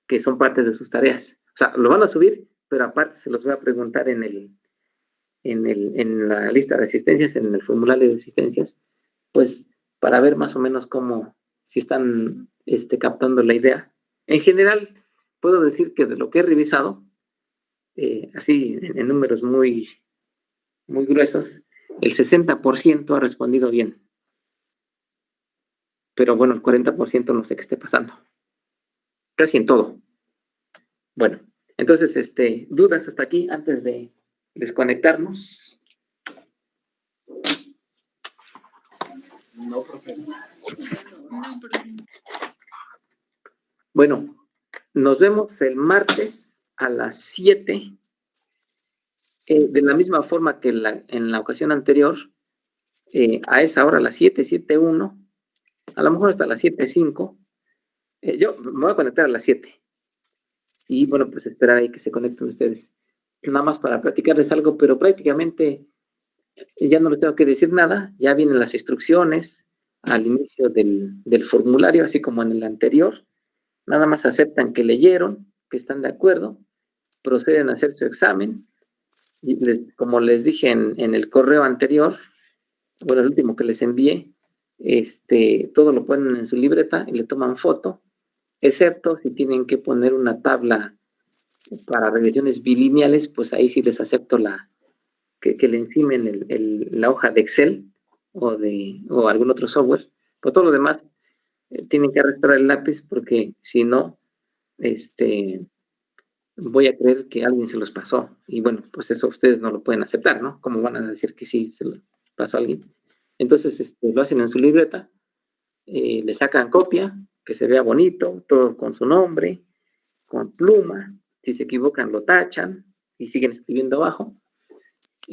que son partes de sus tareas. O sea, lo van a subir, pero aparte se los voy a preguntar en la lista de asistencias, en el formulario de asistencias, pues para ver más o menos cómo, si están captando la idea. En general, puedo decir que de lo que he revisado, así en números muy, muy gruesos, el 60% ha respondido bien. Pero bueno, el 40% no sé qué esté pasando. Casi en todo. Bueno, entonces, dudas hasta aquí antes de desconectarnos. No, profe. No, profe. Bueno, nos vemos el martes a las 7. De la misma forma que en la ocasión anterior, a esa hora, a las 7:01, a lo mejor hasta las 7:05. Yo me voy a conectar a las 7. Y bueno, pues esperar ahí que se conecten ustedes. Nada más para platicarles algo, pero prácticamente ya no les tengo que decir nada. Ya vienen las instrucciones al inicio del formulario, así como en el anterior. Nada más aceptan que leyeron, que están de acuerdo, proceden a hacer su examen. Y como les dije en el correo anterior, bueno, el último que les envié, todo lo ponen en su libreta y le toman foto, excepto si tienen que poner una tabla para revisiones bilineales, pues ahí sí les acepto que le encimen la hoja de Excel o algún otro software. Por todo lo demás, tienen que arrastrar el lápiz porque si no, voy a creer que alguien se los pasó. Y bueno, pues eso ustedes no lo pueden aceptar, ¿no? ¿Cómo van a decir que sí se lo pasó a alguien? Entonces, lo hacen en su libreta, le sacan copia, que se vea bonito, todo con su nombre, con pluma. Si se equivocan, lo tachan y siguen escribiendo abajo.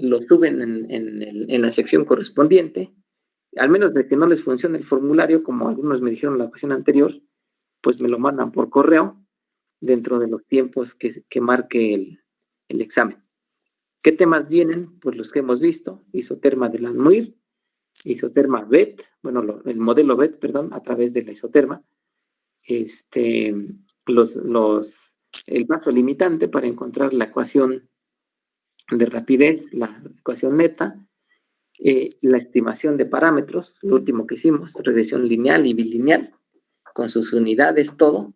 Lo suben en la sección correspondiente. Al menos de que no les funcione el formulario, como algunos me dijeron la ocasión anterior, pues me lo mandan por correo dentro de los tiempos que marque el examen. ¿Qué temas vienen? Pues los que hemos visto: isoterma del Landmuir, isoterma BET, bueno, el modelo BET, perdón, a través de la isoterma, el paso limitante para encontrar la ecuación de rapidez, la ecuación neta, la estimación de parámetros, lo último que hicimos, regresión lineal y bilineal, con sus unidades, todo,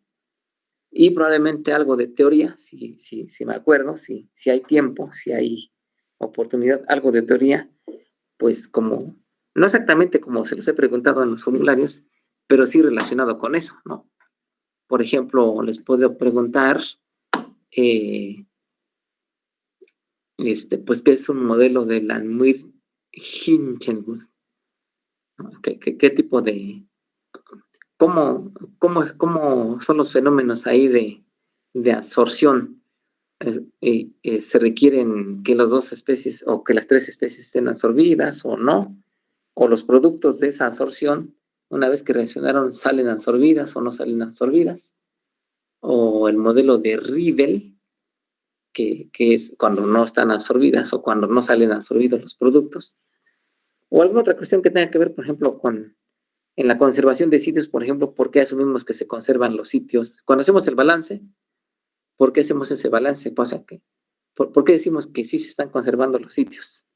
y probablemente algo de teoría, si me acuerdo, si hay tiempo, si hay oportunidad, algo de teoría, pues como, no exactamente como se los he preguntado en los formularios, pero sí relacionado con eso, ¿no? Por ejemplo, les puedo preguntar, pues, ¿qué es un modelo de Landmuir-Hinchenburg? ¿No? ¿Qué tipo de, cómo son los fenómenos ahí de absorción? ¿Se requieren que las dos especies o que las tres especies estén absorbidas o no? ¿O los productos de esa absorción, una vez que reaccionaron, salen absorbidas o no salen absorbidas? O el modelo de Riedel, que es cuando no están absorbidas o cuando no salen absorbidos los productos. O alguna otra cuestión que tenga que ver, por ejemplo, en la conservación de sitios, por ejemplo, ¿por qué asumimos que se conservan los sitios? Cuando hacemos el balance, ¿por qué hacemos ese balance? Pasa que, ¿por qué decimos que sí se están conservando los sitios?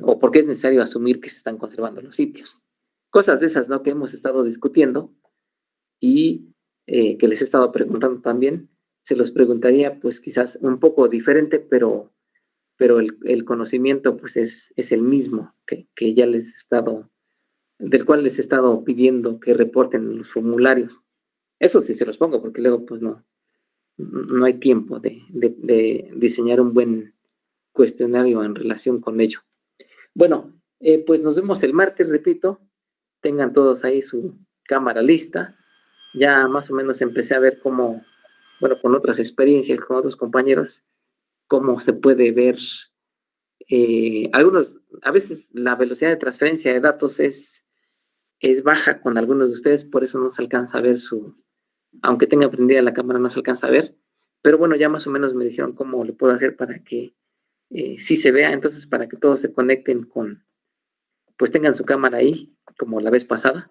O por qué es necesario asumir que se están conservando los sitios. Cosas de esas, ¿no?, que hemos estado discutiendo y que les he estado preguntando también. Se los preguntaría, pues quizás un poco diferente, pero el conocimiento pues es el mismo que ya del cual les he estado pidiendo que reporten en los formularios. Eso sí se los pongo, porque luego pues no hay tiempo de diseñar un buen cuestionario en relación con ello. Bueno, pues nos vemos el martes, repito. Tengan todos ahí su cámara lista. Ya más o menos empecé a ver cómo, bueno, con otras experiencias, con otros compañeros, cómo se puede ver. A veces la velocidad de transferencia de datos es baja con algunos de ustedes, por eso no se alcanza a ver aunque tenga prendida la cámara, no se alcanza a ver. Pero bueno, ya más o menos me dijeron cómo lo puedo hacer para que sí se vea. Entonces, para que todos se conecten pues tengan su cámara ahí, como la vez pasada,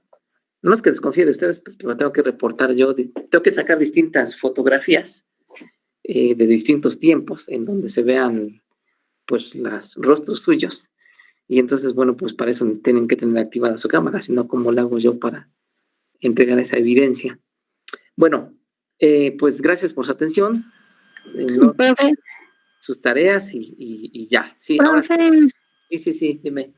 no es que desconfíe de ustedes, porque lo tengo que reportar yo, tengo que sacar distintas fotografías de distintos tiempos en donde se vean pues los rostros suyos, y entonces, bueno, pues para eso tienen que tener activada su cámara, sino cómo lo hago yo para entregar esa evidencia. Bueno, pues gracias por su atención, Profe, sus tareas y ya. Sí, ahora profe, sí, dime.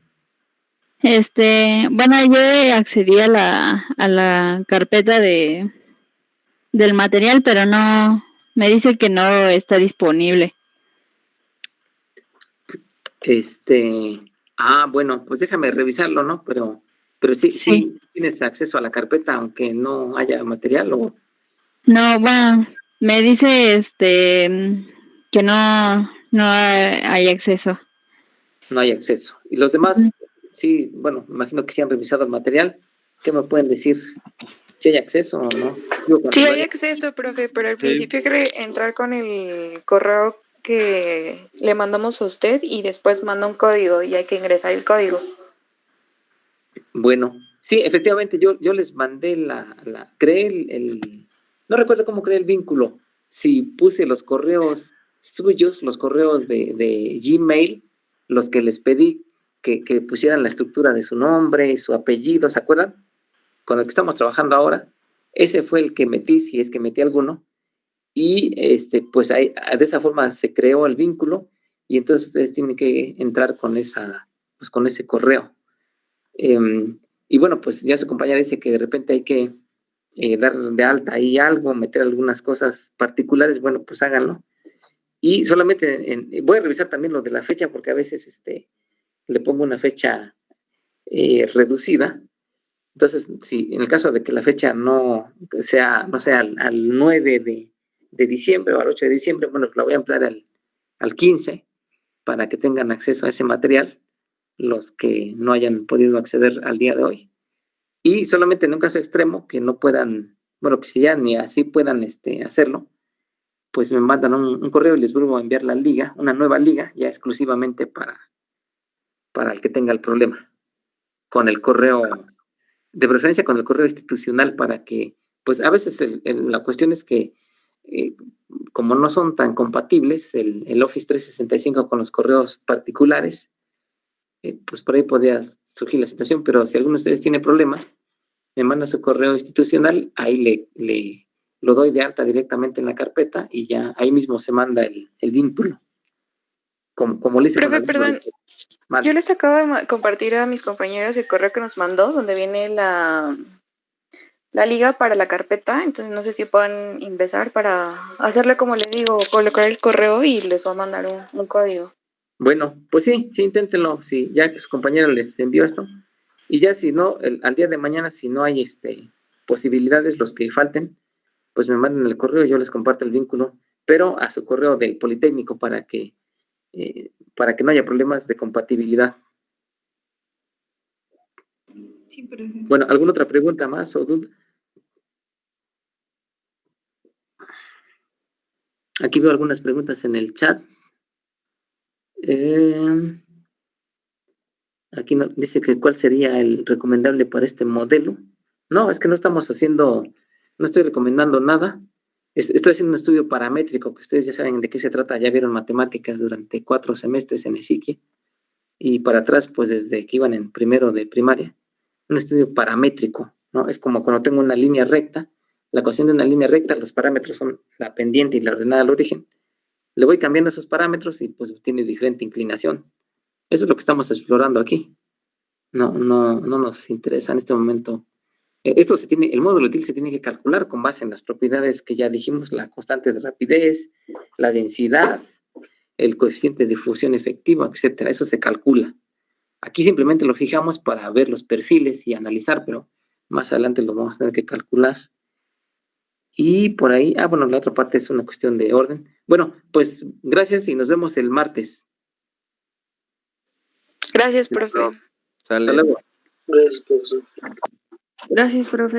bueno, yo accedí a la carpeta del material, pero no, me dice que no está disponible. Bueno, pues déjame revisarlo, ¿no? Pero sí tienes acceso a la carpeta, aunque no haya material, o No, bueno, me dice que no hay acceso. no hay acceso. Y los demás, sí, bueno, imagino que sí han revisado el material. ¿Qué me pueden decir? ¿Si hay acceso o no? Sí hay acceso, profe, pero al Sí. principio hay que entrar con el correo que le mandamos a usted y después manda un código y hay que ingresar el código. Bueno, sí, efectivamente, yo les mandé creé no recuerdo cómo creé el vínculo, si puse los correos suyos, los correos de Gmail, los que les pedí que pusieran la estructura de su nombre, su apellido, ¿se acuerdan? Con el que estamos trabajando ahora, ese fue el que metí, si es que metí alguno, y pues ahí, de esa forma se creó el vínculo, y entonces ustedes tienen que entrar con con ese correo. Y bueno, pues ya su compañera dice que de repente hay que dar de alta ahí algo, meter algunas cosas particulares, bueno, pues háganlo. Y solamente voy a revisar también lo de la fecha, porque a veces le pongo una fecha reducida. Entonces, si en el caso de que la fecha no sea al 9 de diciembre o al 8 de diciembre, bueno, la voy a ampliar al 15 para que tengan acceso a ese material los que no hayan podido acceder al día de hoy. Y solamente en un caso extremo que no puedan, bueno, que si ya ni así puedan hacerlo, pues me mandan un correo y les vuelvo a enviar la liga, una nueva liga, ya exclusivamente para el que tenga el problema, con el correo, de preferencia con el correo institucional, para que, pues a veces la cuestión es que como no son tan compatibles el Office 365 con los correos particulares, pues por ahí podría surgir la situación, pero si alguno de ustedes tiene problemas, me manda su correo institucional, ahí lo doy de alta directamente en la carpeta y ya ahí mismo se manda el vínculo. Como le hice Profe, con el perdón, yo les acabo de compartir a mis compañeros el correo que nos mandó, donde viene la liga para la carpeta, entonces no sé si puedan ingresar para hacerle como les digo, colocar el correo y les va a mandar un código. Bueno, pues sí, inténtenlo, sí, ya que su compañero les envió esto, y ya si no, al día de mañana, si no hay posibilidades, los que falten, pues me manden el correo y yo les comparto el vínculo, pero a su correo del Politécnico para que no haya problemas de compatibilidad. Sí, profe. Bueno, ¿alguna otra pregunta más o duda? Aquí veo algunas preguntas en el chat. Aquí dice que cuál sería el recomendable para este modelo. No, es que no estoy recomendando nada. Estoy haciendo un estudio paramétrico, que ustedes ya saben de qué se trata, ya vieron matemáticas durante 4 semestres en ESIQUI, y para atrás, pues desde que iban en primero de primaria, un estudio paramétrico, ¿no? Es como cuando tengo una línea recta, la ecuación de una línea recta, los parámetros son la pendiente y la ordenada al origen. Le voy cambiando esos parámetros y pues tiene diferente inclinación. Eso es lo que estamos explorando aquí. No nos interesa en este momento. El módulo TIL se tiene que calcular con base en las propiedades que ya dijimos, la constante de rapidez, la densidad, el coeficiente de difusión efectiva, etcétera. Eso se calcula. Aquí simplemente lo fijamos para ver los perfiles y analizar, pero más adelante lo vamos a tener que calcular. Y por ahí, bueno, la otra parte es una cuestión de orden. Bueno, pues gracias y nos vemos el martes. Gracias, profe. Sale. Hasta luego. Gracias, profesor. Gracias, profe.